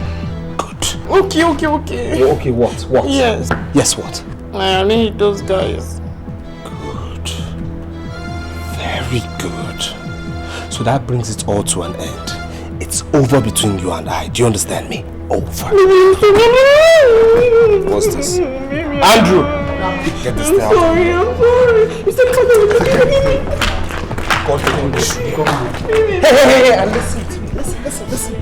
Good. Okay. Okay, what? Yes. Yes, what? I only hate those guys. Good. Very good. So that brings it all to an end. It's over between you and I. Do you understand me? Over. What's this? Andrew! Get this down. I'm sorry. You said God, hey, and listen to me. Listen.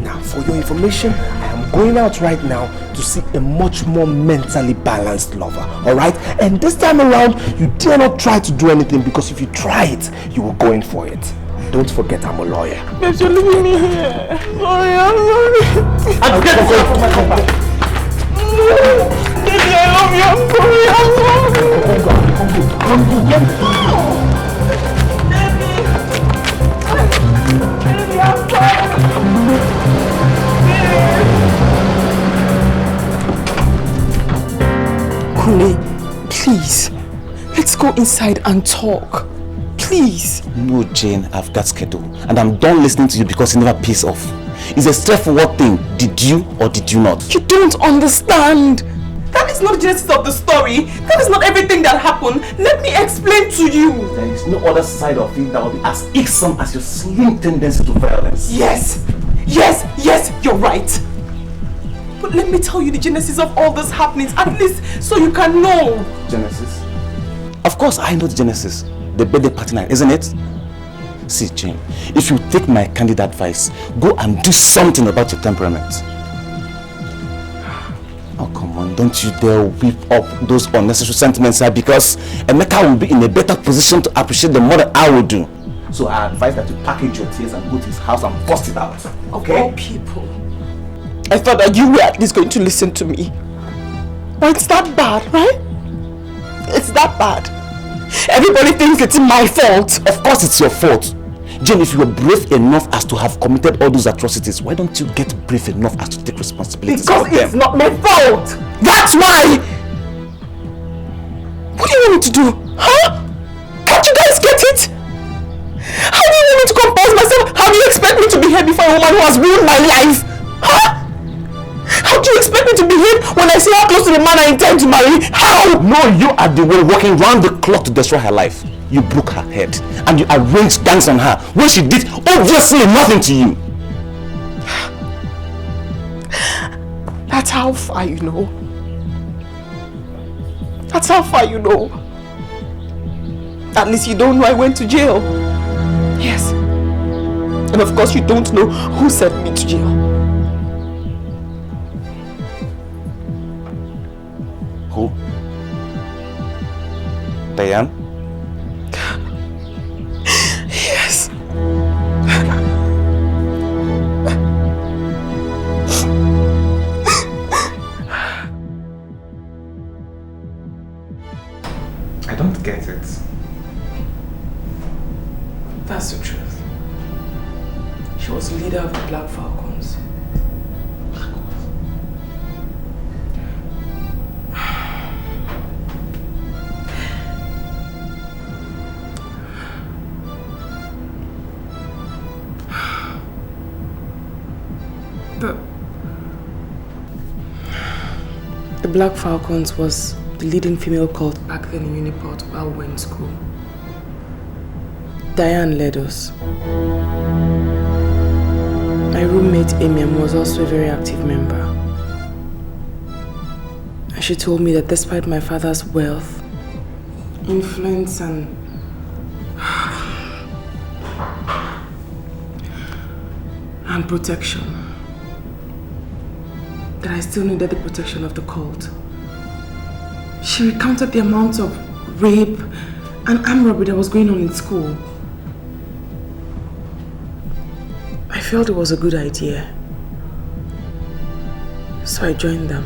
Now, For your information, I am going out right now to see a much more mentally balanced lover, alright? And this time around, you dare not try to do anything, because if you try it, you will go in for it. Don't forget I'm a lawyer. Babes, you're leaving me here. Sorry, I'm sorry. I'll get the phone from my compound. Baby, I love you. I'm sorry. I'm sorry. Kule, please, let's go inside and talk. Please. No, Jane, I've got schedule. And I'm done listening to you because you never pays off. It's a straightforward thing. Did you or did you not? You don't understand. That is not the genesis of the story. That is not everything that happened. Let me explain to you. There is no other side of it that will be as irksome as your slim tendency to violence. Yes. Yes, yes, you're right. But let me tell you the genesis of all these happenings, at least so you can know. Genesis? Of course I know the genesis. The birthday party night, isn't it? See, Jane, if you take my candid advice, go and do something about your temperament. Oh, come on, don't you dare whip up those unnecessary sentiments here, because Emeka will be in a better position to appreciate them more than I will do. So I advise that you package your tears and go to his house and bust it out. Okay? Of all people. I thought that you were at least going to listen to me. But it's that bad, right? It's that bad. Everybody thinks it's my fault. Of course it's your fault. Jane, if you were brave enough as to have committed all those atrocities, why don't you get brave enough as to take responsibility for them? Because it's not my fault. That's why. What do you want me to do? Huh? Can't you guys get it? How do you want me to compose myself? How do you expect me to behave before a woman who has ruined my life? Huh? How do you expect me to behave when I see how close to the man I intend to marry? How? No, you are the one working round the clock to destroy her life. You broke her head and you arranged gangs on her when she did obviously nothing to you. That's how far you know. That's how far you know. At least you don't know I went to jail. Yes. And of course you don't know who sent me to jail. Who? Diane? Yes. I don't get it. That's the truth. She was the leader of the Black Falcons. The Black Falcons was the leading female cult back then in Uniport while we were in school. Diane led us. My roommate Amiam was also a very active member. And she told me that despite my father's wealth, influence and protection, that I still needed the protection of the cult. She recounted the amount of rape and armed robbery that was going on in school. I felt it was a good idea, so I joined them.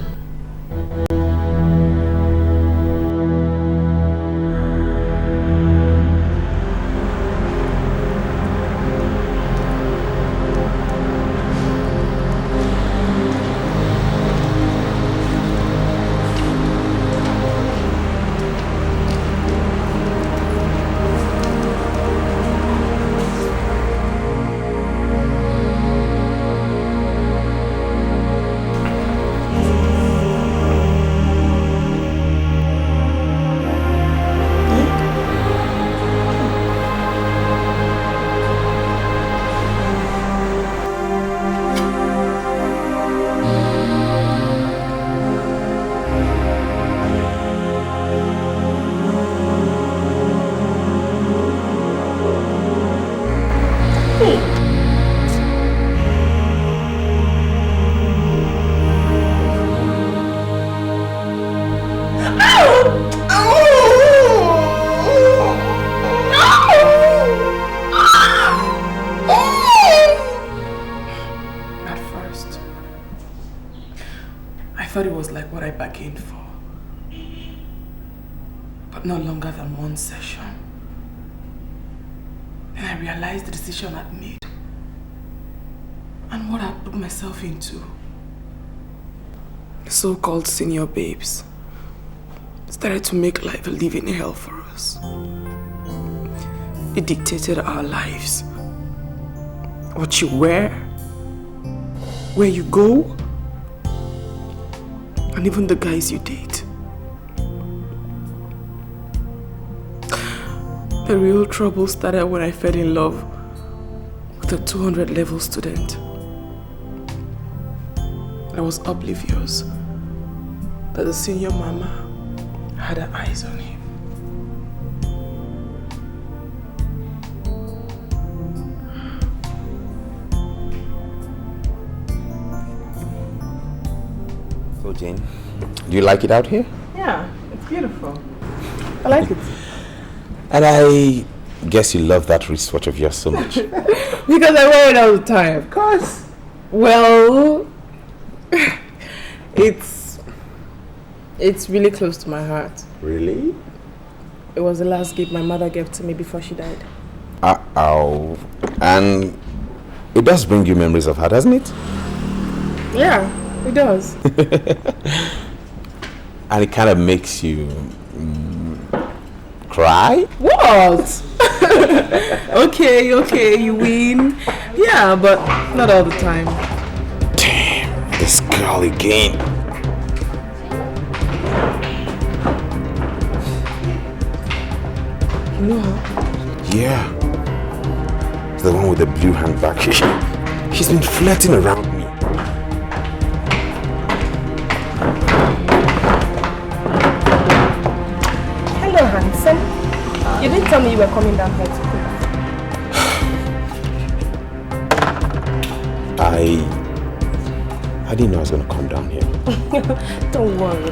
bargained for. But not longer than one session. Then I realized the decision I'd made and what I'd put myself into. The so-called senior babes started to make life a living hell for us. It dictated our lives. What you wear, where you go, and even the guys you date. The real trouble started when I fell in love with a 200 level student. I was oblivious that the senior mama had her eyes on him. So Jane, do you like it out here? Yeah, it's beautiful. I like it. And I guess you love that wristwatch of yours so much. Because I wear it all the time. Of course. Well, it's really close to my heart. Really? It was the last gift my mother gave to me before she died. Uh-oh. And it does bring you memories of her, doesn't it? Yeah, it does. And it kind of makes you cry? What? Okay, you win. Yeah, but not all the time. Damn, this girl again. You know her? Yeah. The one with the blue handbag. She's been flirting around me. Hello, handsome. You didn't tell me you were coming down here to cook. I didn't know I was going to come down here. Don't worry.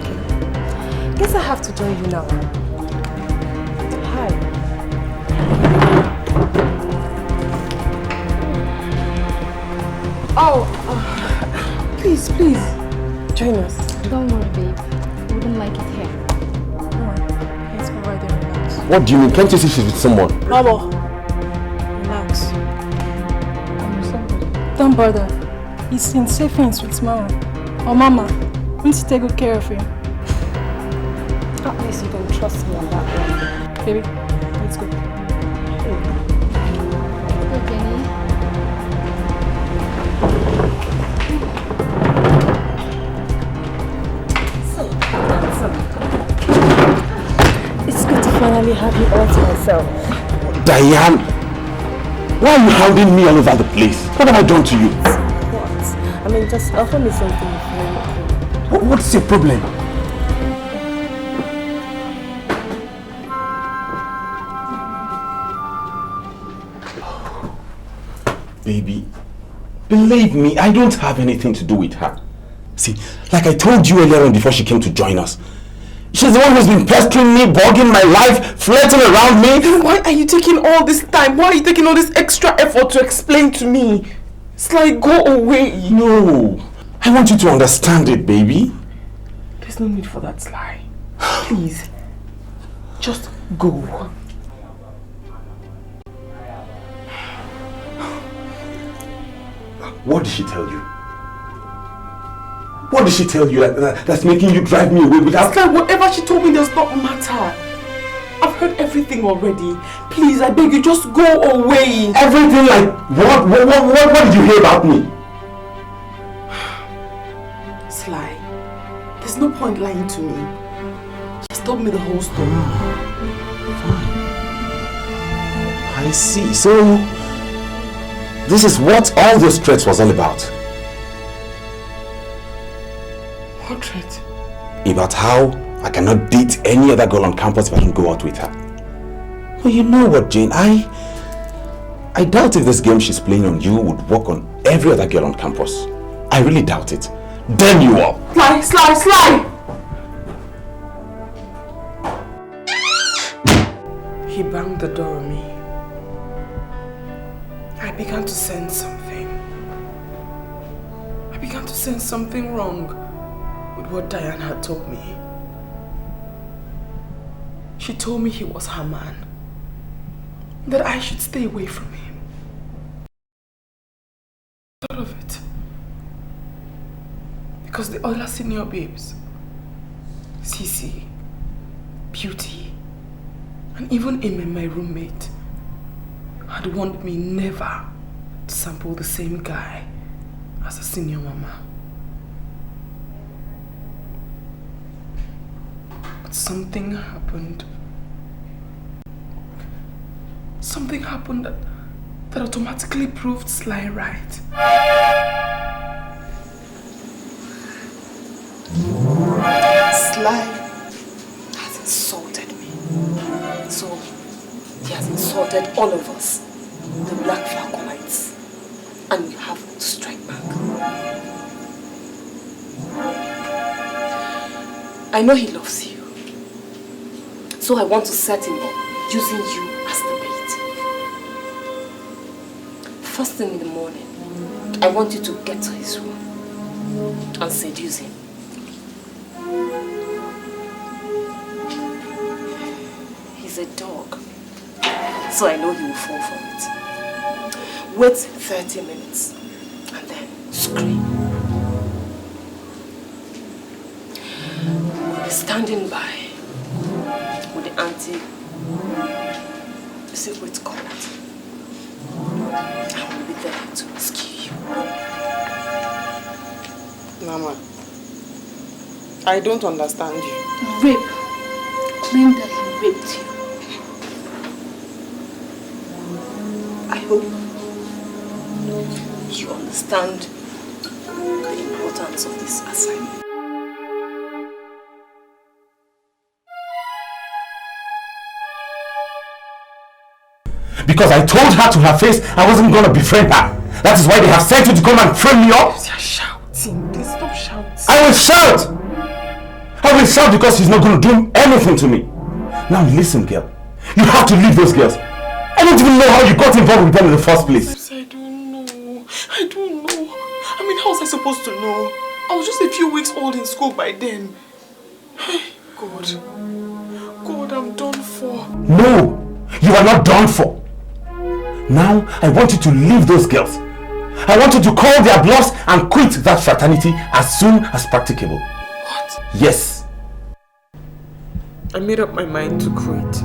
Guess I have to join you now. Hi. Please, join us. Don't worry, babe. We wouldn't like it here. Don't worry. Let's go right there and relax. What do you mean? Can't you see she's with someone? Baba, relax. Don't bother. He's in safe hands with Mama. Or Mama, we need to take good care of him. At least you can trust me on that one. Baby, let's go. It's good to finally have you all to myself. Diane! Why are you hounding me all over the place? What have I done to you? What? I mean, just offer me something. What's your problem? Baby, believe me, I don't have anything to do with her. See, like I told you earlier on before she came to join us, she's the one who's been pestering me, bugging my life, flirting around me. Then why are you taking all this time? Why are you taking all this extra effort to explain to me? It's like, go away. No, I want you to understand it, baby. There's no need for that, Sly. Please, just go. What did she tell you? What did she tell you that's making you drive me away without... Sly, whatever she told me does not matter. I've heard everything already. Please, I beg you, just go away. Everything like what? What did you hear about me? Sly, there's no point lying to me. Just tell me the whole story. Fine. I see. So, this is what all those threats was all about. What threat? About how I cannot date any other girl on campus if I don't go out with her. Well, you know what, Jane? I doubt if this game she's playing on you would work on every other girl on campus. I really doubt it. Damn you all! Sly! He banged the door on me. I began to sense something. I began to sense something wrong. with what Diane had told me. She told me he was her man, that I should stay away from him. I thought of it. Because the other senior babes, Cece, Beauty, and even Amy, my roommate, had warned me never to sample the same guy as a senior mama. But something happened. Something happened that automatically proved Sly right. Sly has insulted me. So he has insulted all of us, the Black Falconites. And we have to strike back. I know he loves you. So I want to set him up, using you as the bait. First thing in the morning, I want you to get to his room and seduce him. He's a dog, so I know he will fall for it. Wait 30 minutes and then scream. We'll be standing by with the anti-secret code. I will be there to rescue you. Mama, I don't understand you. Rape. Claim that he raped you. I hope you understand the importance of this assignment. Because I told her to her face I wasn't going to befriend her. That is why they have sent you to come and frame me up. You're shouting. Please stop shouting. I will shout! I will shout because he's not going to do anything to me. Now listen, girl. You have to leave those girls. I don't even know how you got involved with them in the first place. I don't know. I don't know. I mean, how was I supposed to know? I was just a few weeks old in school by then. God. God, I'm done for. No! You are not done for. Now, I want you to leave those girls. I want you to call their bluffs and quit that fraternity as soon as practicable. What? Yes. I made up my mind to quit.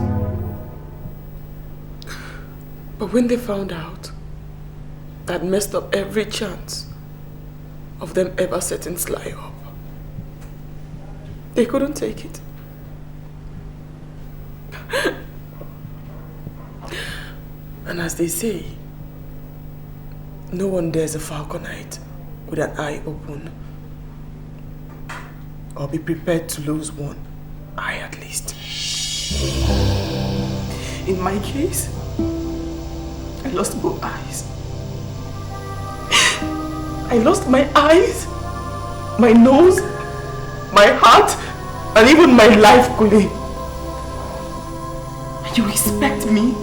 But when they found out, that messed up every chance of them ever setting Sly up. They couldn't take it. And as they say, no one dares a falconite with an eye open. Or be prepared to lose one eye at least. In my case, I lost both eyes. I lost my eyes, my nose, my heart, and even my life, Kule. You expect me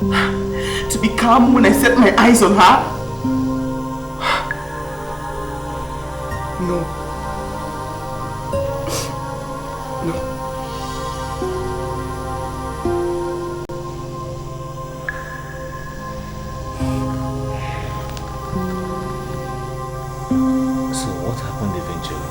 to be calm when I set my eyes on her? No. No. So what happened eventually?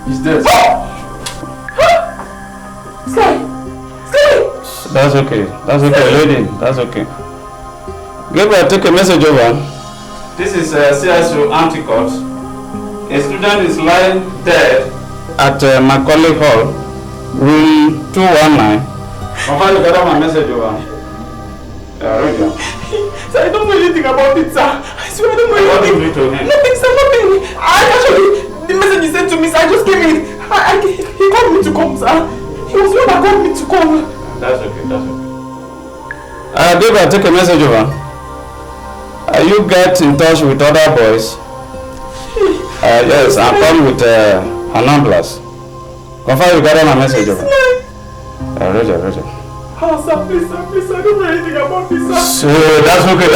He's dead. That's okay. That's okay, lady. That's okay. Gabriel, take a message over. This is CSO Anticourt. A student is lying dead at Macaulay Hall, room 219. Confirm you got my message over. Read it. Sir, I don't know anything about it, sir. I swear I don't know What anything. did you do to him? Nothing, sir, nothing. The message he sent to me, sir, I just came in. He called me to come, sir. He was the one that called me to come. That's okay, that's okay. Gabriel, take a message over. You get in touch with other boys. Yes, I'll come with Plus. Confirm you got my message over. Roger. Oh, sir, please, I don't know anything about this, sir. So, that's okay.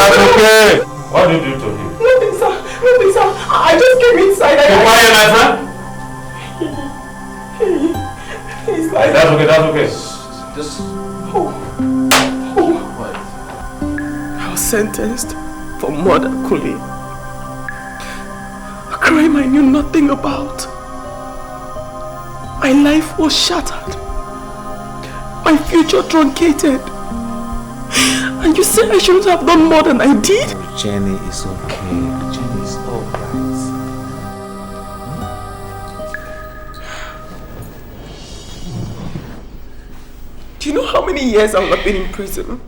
What did you do to him? Nothing, sir. I just came inside. Keep quiet, my friend. He's like... That's okay. Just... I was sentenced for murder, Kule. A crime I knew nothing about. My life was shattered. My future truncated. And you say I shouldn't have done more than I did? Jenny is okay. Jenny is alright. Do you know how many years I would have been in prison?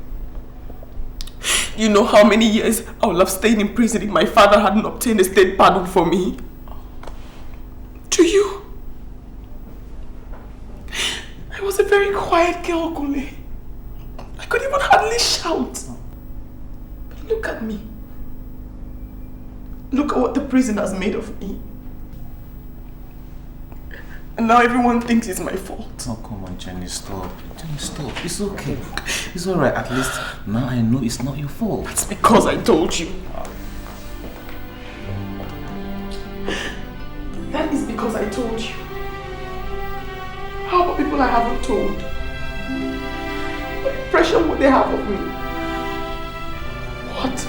Do you know how many years I would have stayed in prison if my father hadn't obtained a state pardon for me? Do you? I was a very quiet girl, Kule. I could even hardly shout. But look at me. Look at what the prison has made of me. And now everyone thinks it's my fault. Oh, come on, Jenny, stop. Jenny, stop. It's okay. It's alright. At least now I know it's not your fault. It's because I told you. That is because I told you. How about people I haven't told? What impression would they have of me? What?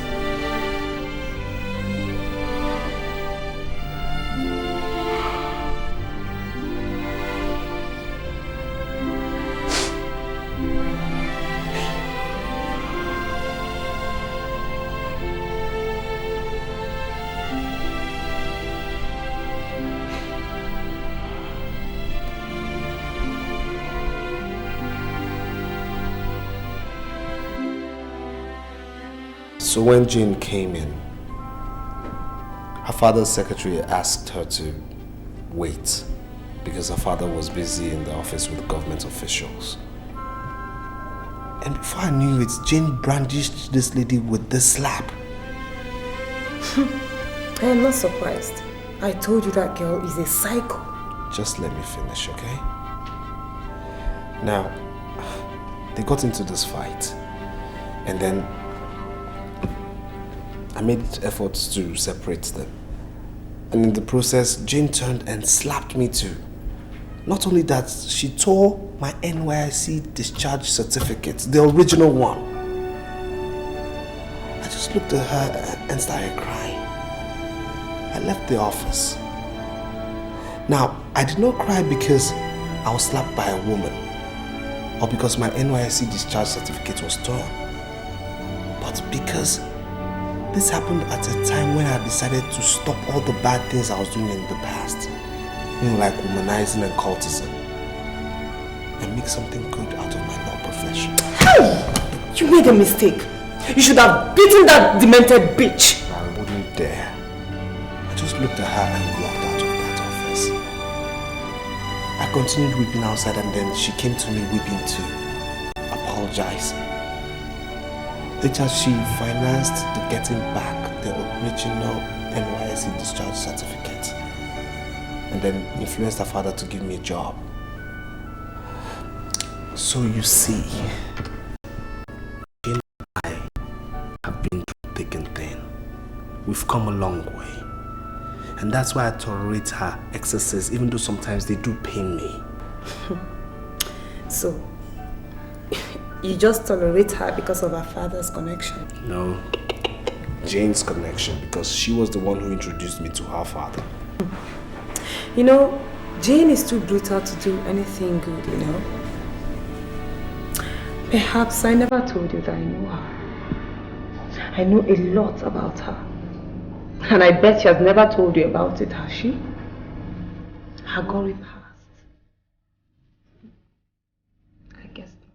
So when Jane came in, her father's secretary asked her to wait because her father was busy in the office with government officials. And before I knew it, Jane brandished this lady with this slap. I am not surprised. I told you that girl is a psycho. Just let me finish, okay? Now, they got into this fight, and then I made efforts to separate them. And in the process, Jane turned and slapped me too. Not only that, she tore my NYC discharge certificate, the original one. I just looked at her and started crying. I left the office. Now, I did not cry because I was slapped by a woman or because my NYC discharge certificate was torn, but because this happened at a time when I decided to stop all the bad things I was doing in the past. You know, like womanizing and cultism. And make something good out of my law profession. Hey! You made a mistake. You should have beaten that demented bitch. I wouldn't dare. I just looked at her and walked out of that office. I continued weeping outside and then she came to me weeping too, apologizing. Later, she financed the getting back the original NYSC discharge certificate and then influenced her father to give me a job. So you see, Jane and I have been through thick and thin. We've come a long way. And that's why I tolerate her excesses, even though sometimes they do pain me. So, you just tolerate her because of her father's connection? No, Jane's connection, because she was the one who introduced me to her father. You know, Jane is too brutal to do anything good, you know? Perhaps I never told you that I know her. I know a lot about her. And I bet she has never told you about it, has she? Her gory past. I guess not.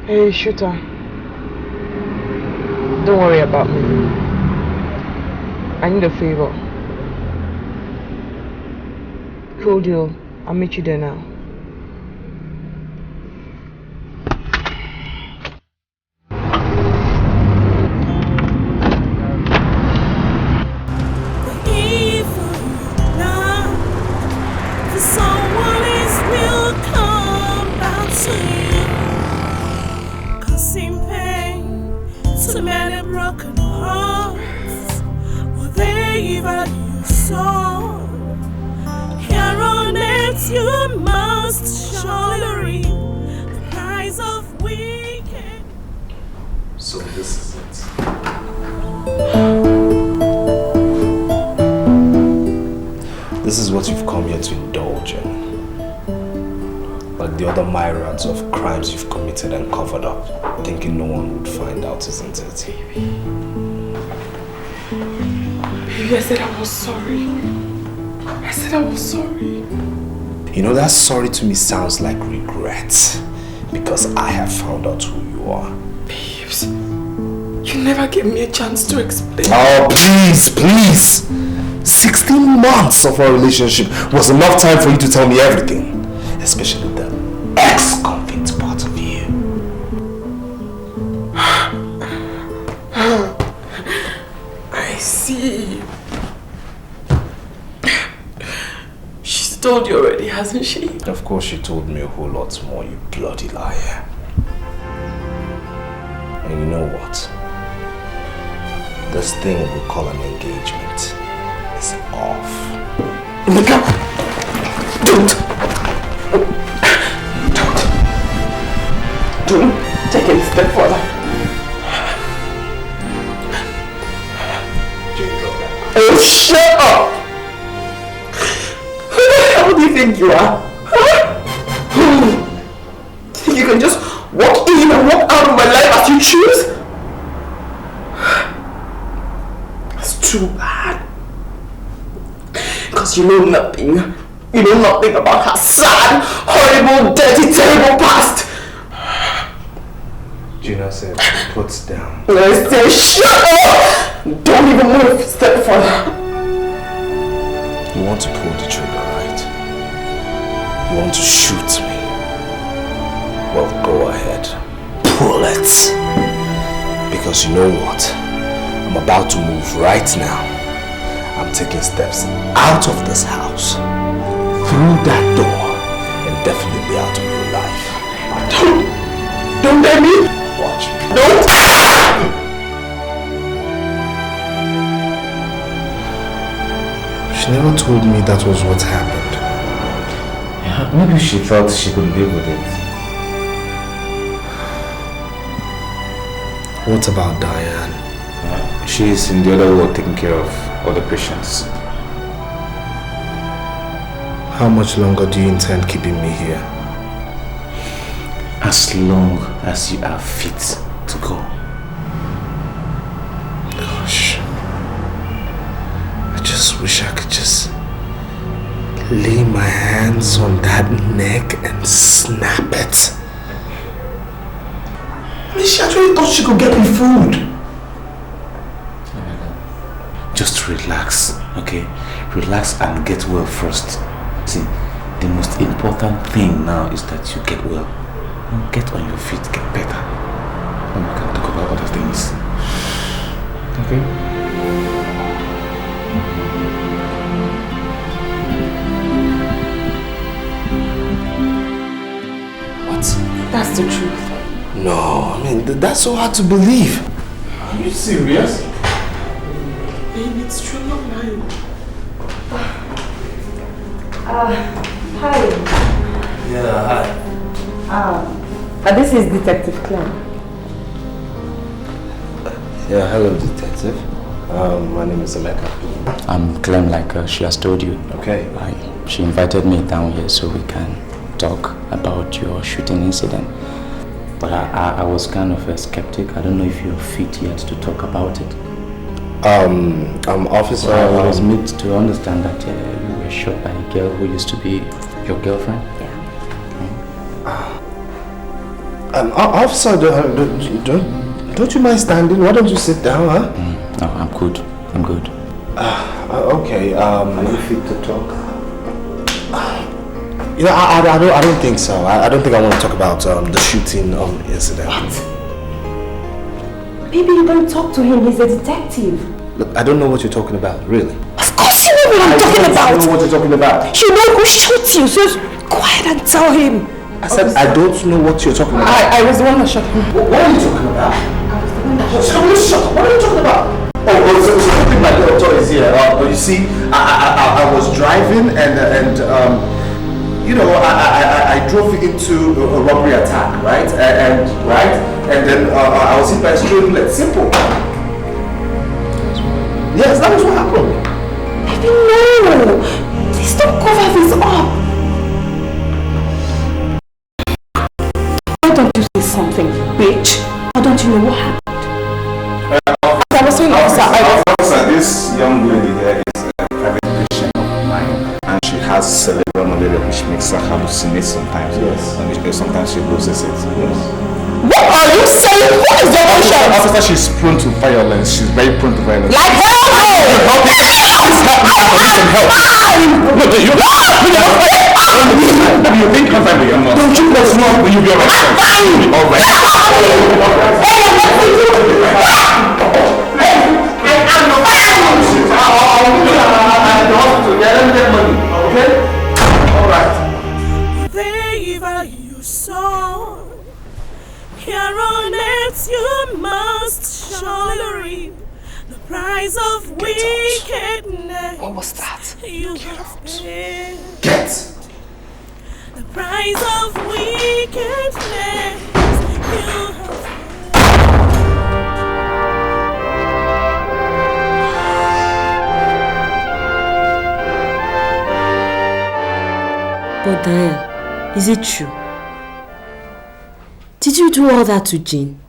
Hey, shooter. Don't worry about me. I need a favor. Cool deal. I'll meet you there now. Of crimes you've committed and covered up, thinking no one would find out, isn't it? Baby, I said I was sorry. I said I was sorry. You know, that sorry to me sounds like regret, because I have found out who you are. Babes, you never gave me a chance to explain. Oh, please! 16 months of our relationship was enough time for you to tell me everything, especially the ex-convict part of you. I see. She's told you already, hasn't she? Of course she told me a whole lot more, you bloody liar. And you know what? This thing we call an engagement is off. Emeka! Don't take it a step further. Oh, shut up! Who the hell do you think you are? Think you can just walk in and walk out of my life as you choose? That's too bad. Because you know nothing. You know nothing about her sad, horrible, dirty, terrible past. Gina said, put down. I said, shut up! Don't even move a step further. You want to pull the trigger, right? You want to shoot me? Well, go ahead. Pull it. Because you know what? I'm about to move right now. I'm taking steps out of this house, through that door, and definitely out of your life. Don't let me. Watch. Don't. She never told me that was what happened. Yeah, maybe she thought she could live with it. What about Diane? She's in the other ward taking care of other patients. How much longer do you intend keeping me here? As long as you are fit to go. Gosh. I just wish I could just lay my hands on that neck and snap it. I mean, she actually thought she could get me food. Just relax, okay? Relax and get well first. See, the most important thing now is that you get well. Get on your feet, get better. And we can talk about other things. Okay? What? That's the truth. No, I mean, that's so hard to believe. Are you serious? Baby, it's true, not lying. Hi. Yeah, hi. This is Detective Clem. Yeah, hello, Detective. My name is Emeka. I'm Clem, like she has told you. Okay. She invited me down here so we can talk about your shooting incident. But I was kind of a skeptic. I don't know if you're fit yet to talk about it. Officer. I was made to understand that you were shot by a girl who used to be your girlfriend. Yeah. Officer, don't you mind standing? Why don't you sit down, huh? No, I'm good. I'm good. Okay, Are you fit to talk? You know, I don't think so. I don't think I want to talk about the shooting incident. What? Maybe you don't talk to him. He's a detective. Look, I don't know what you're talking about, really. Of course you know what I'm talking about. I don't know what you're talking about. You know who shot you, so quiet and tell him. I said I don't know what you're talking about. I was the one that shot him. What are you talking about? I was the one that shot him. What are you talking about? So my daughter is here. You see, I was driving and you know, I drove into a robbery attack, right? And then I was hit by a stray bullet. Simple. Yes, that was what happened. Baby, no! Please don't cover this up. Why don't you say something, bitch? Why don't you know what happened? I was saying, officer, this young lady here is a private patient of mine, and she has cerebral malaria, which makes her hallucinate sometimes. Yes. And sometimes she loses it. Yes. What are you saying? What is your patient? Officer, she's prone to violence. She's very prone to violence. Like hell no! Do you think I'm fine with your mom? Don't you know wrong when you be arrested? I'm fine! Alright. Wherever you sow, here on earth you must surely reap the price of wickedness. What was that? You have paid. Get! The price of wickedness. You have But Diane, is it true? Did you do all that to Jane?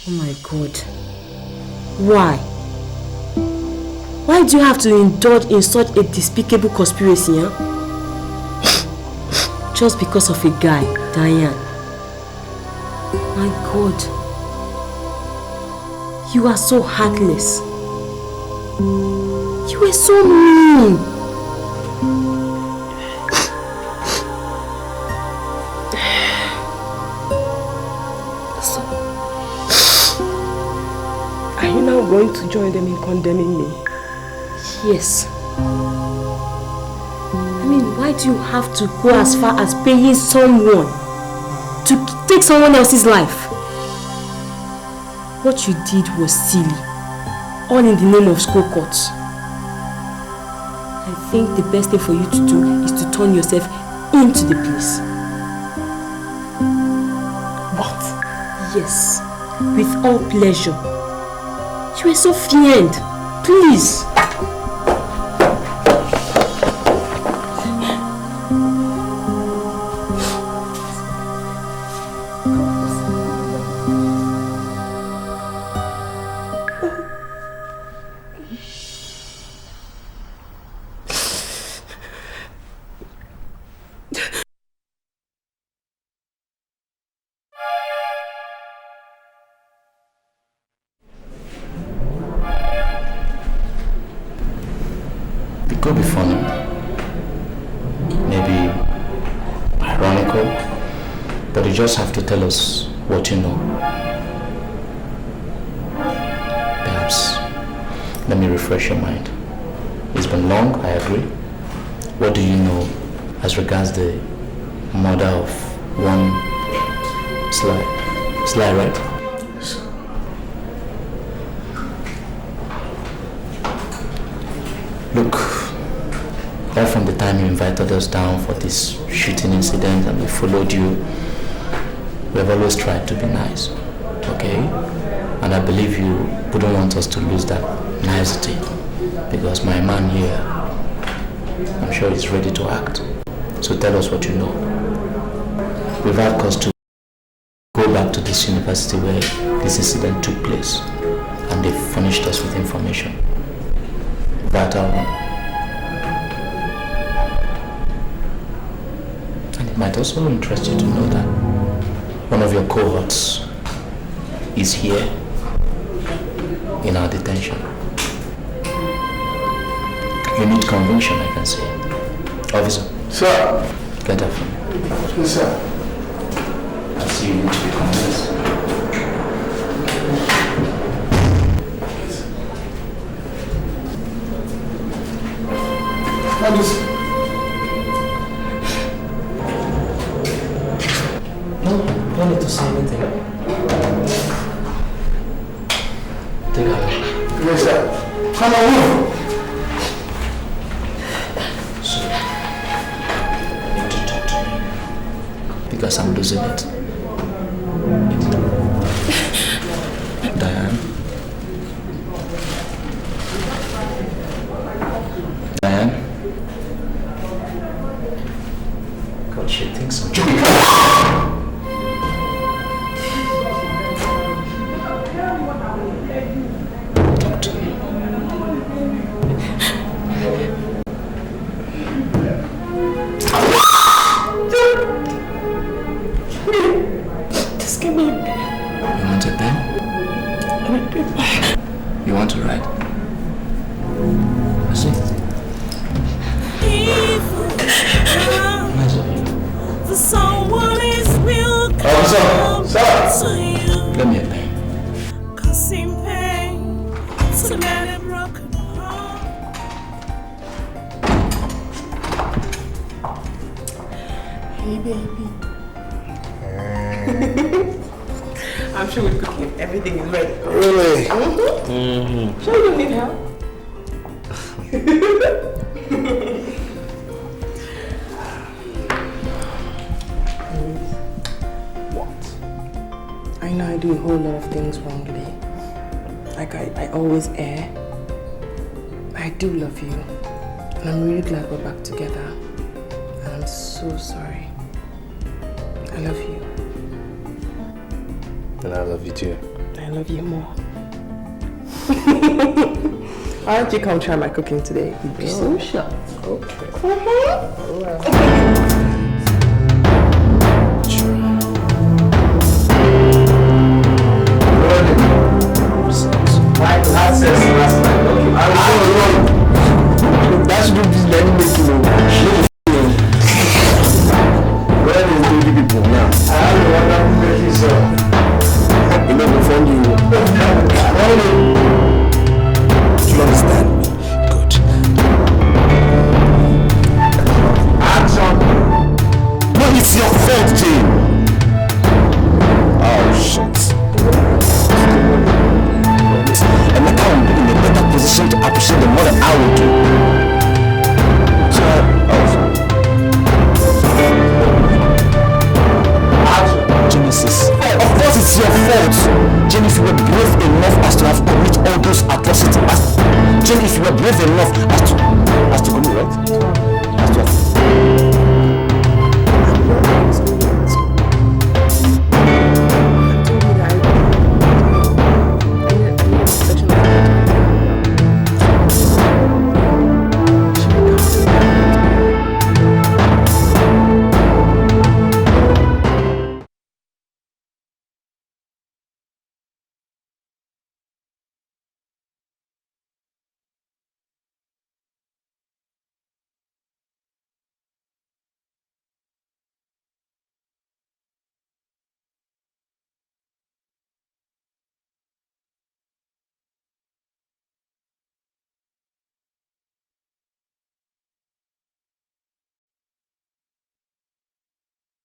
Oh my God. Why? Why do you have to indulge in such a despicable conspiracy, huh? Just because of a guy, Diane. My God. You are so heartless. You were so mean. Are you now going to join them in condemning me? Yes. I mean, why do you have to go as far as paying someone to take someone else's life? What you did was silly. All in the name of school courts. I think the best thing for you to do is to turn yourself into the police. What? Yes, with all pleasure. You are so fiend. Please. It could be funny, maybe ironical, but you just have to tell us what you know. Perhaps, let me refresh your mind. It's been long, I agree. What do you know as regards the murder of one Sly? Sly, right? Look, right from the time you invited us down for this shooting incident and we followed you, we have always tried to be nice, okay? And I believe you wouldn't want us to lose that nicety because my man here, I'm sure he's ready to act. So tell us what you know. We've had cause to go back to this university where this incident took place and they furnished us with information. Vital one. And It might also interest you to know that one of your cohorts is here in our detention. You need conviction, I can say. Officer. Sir. Get up from me. Yes, sir. I see you need to be convinced. No need to say anything. Take her. Yes, sir. Come on, move. So, you need to talk to me. Because I'm losing it. Diane? Diane? God, she thinks I'm joking. Talk to me. Just give me a pen. You want a pen? You want to write? I see. Nice of you. For someone is will come Sir. to you, Let me a pen. causing pain to many broken hearts. Hey, baby. I'm sure we're cooking. Everything is ready. Really? Mm-hmm. Sure you don't need help? What? I know I do a whole lot of things wrongly. Like I always err. I do love you. And I'm really glad we're back together. And I'm so sorry. I love you. And I love you too. I love you more. Why don't you come try my cooking today? You'd be so shocked. Okay. That's what this lady making you. Where is the people now? I don't know what I'm making so. You know, before you. Do you understand me? Good. Action! No, it's your fault, Jane. Oh, shit. And now I'm in a better position to appreciate them more than I would do. So, Genesis. Of course it's your fault. Jane, if you were brave enough as to have committed all those atrocities, Jane, if you were brave enough as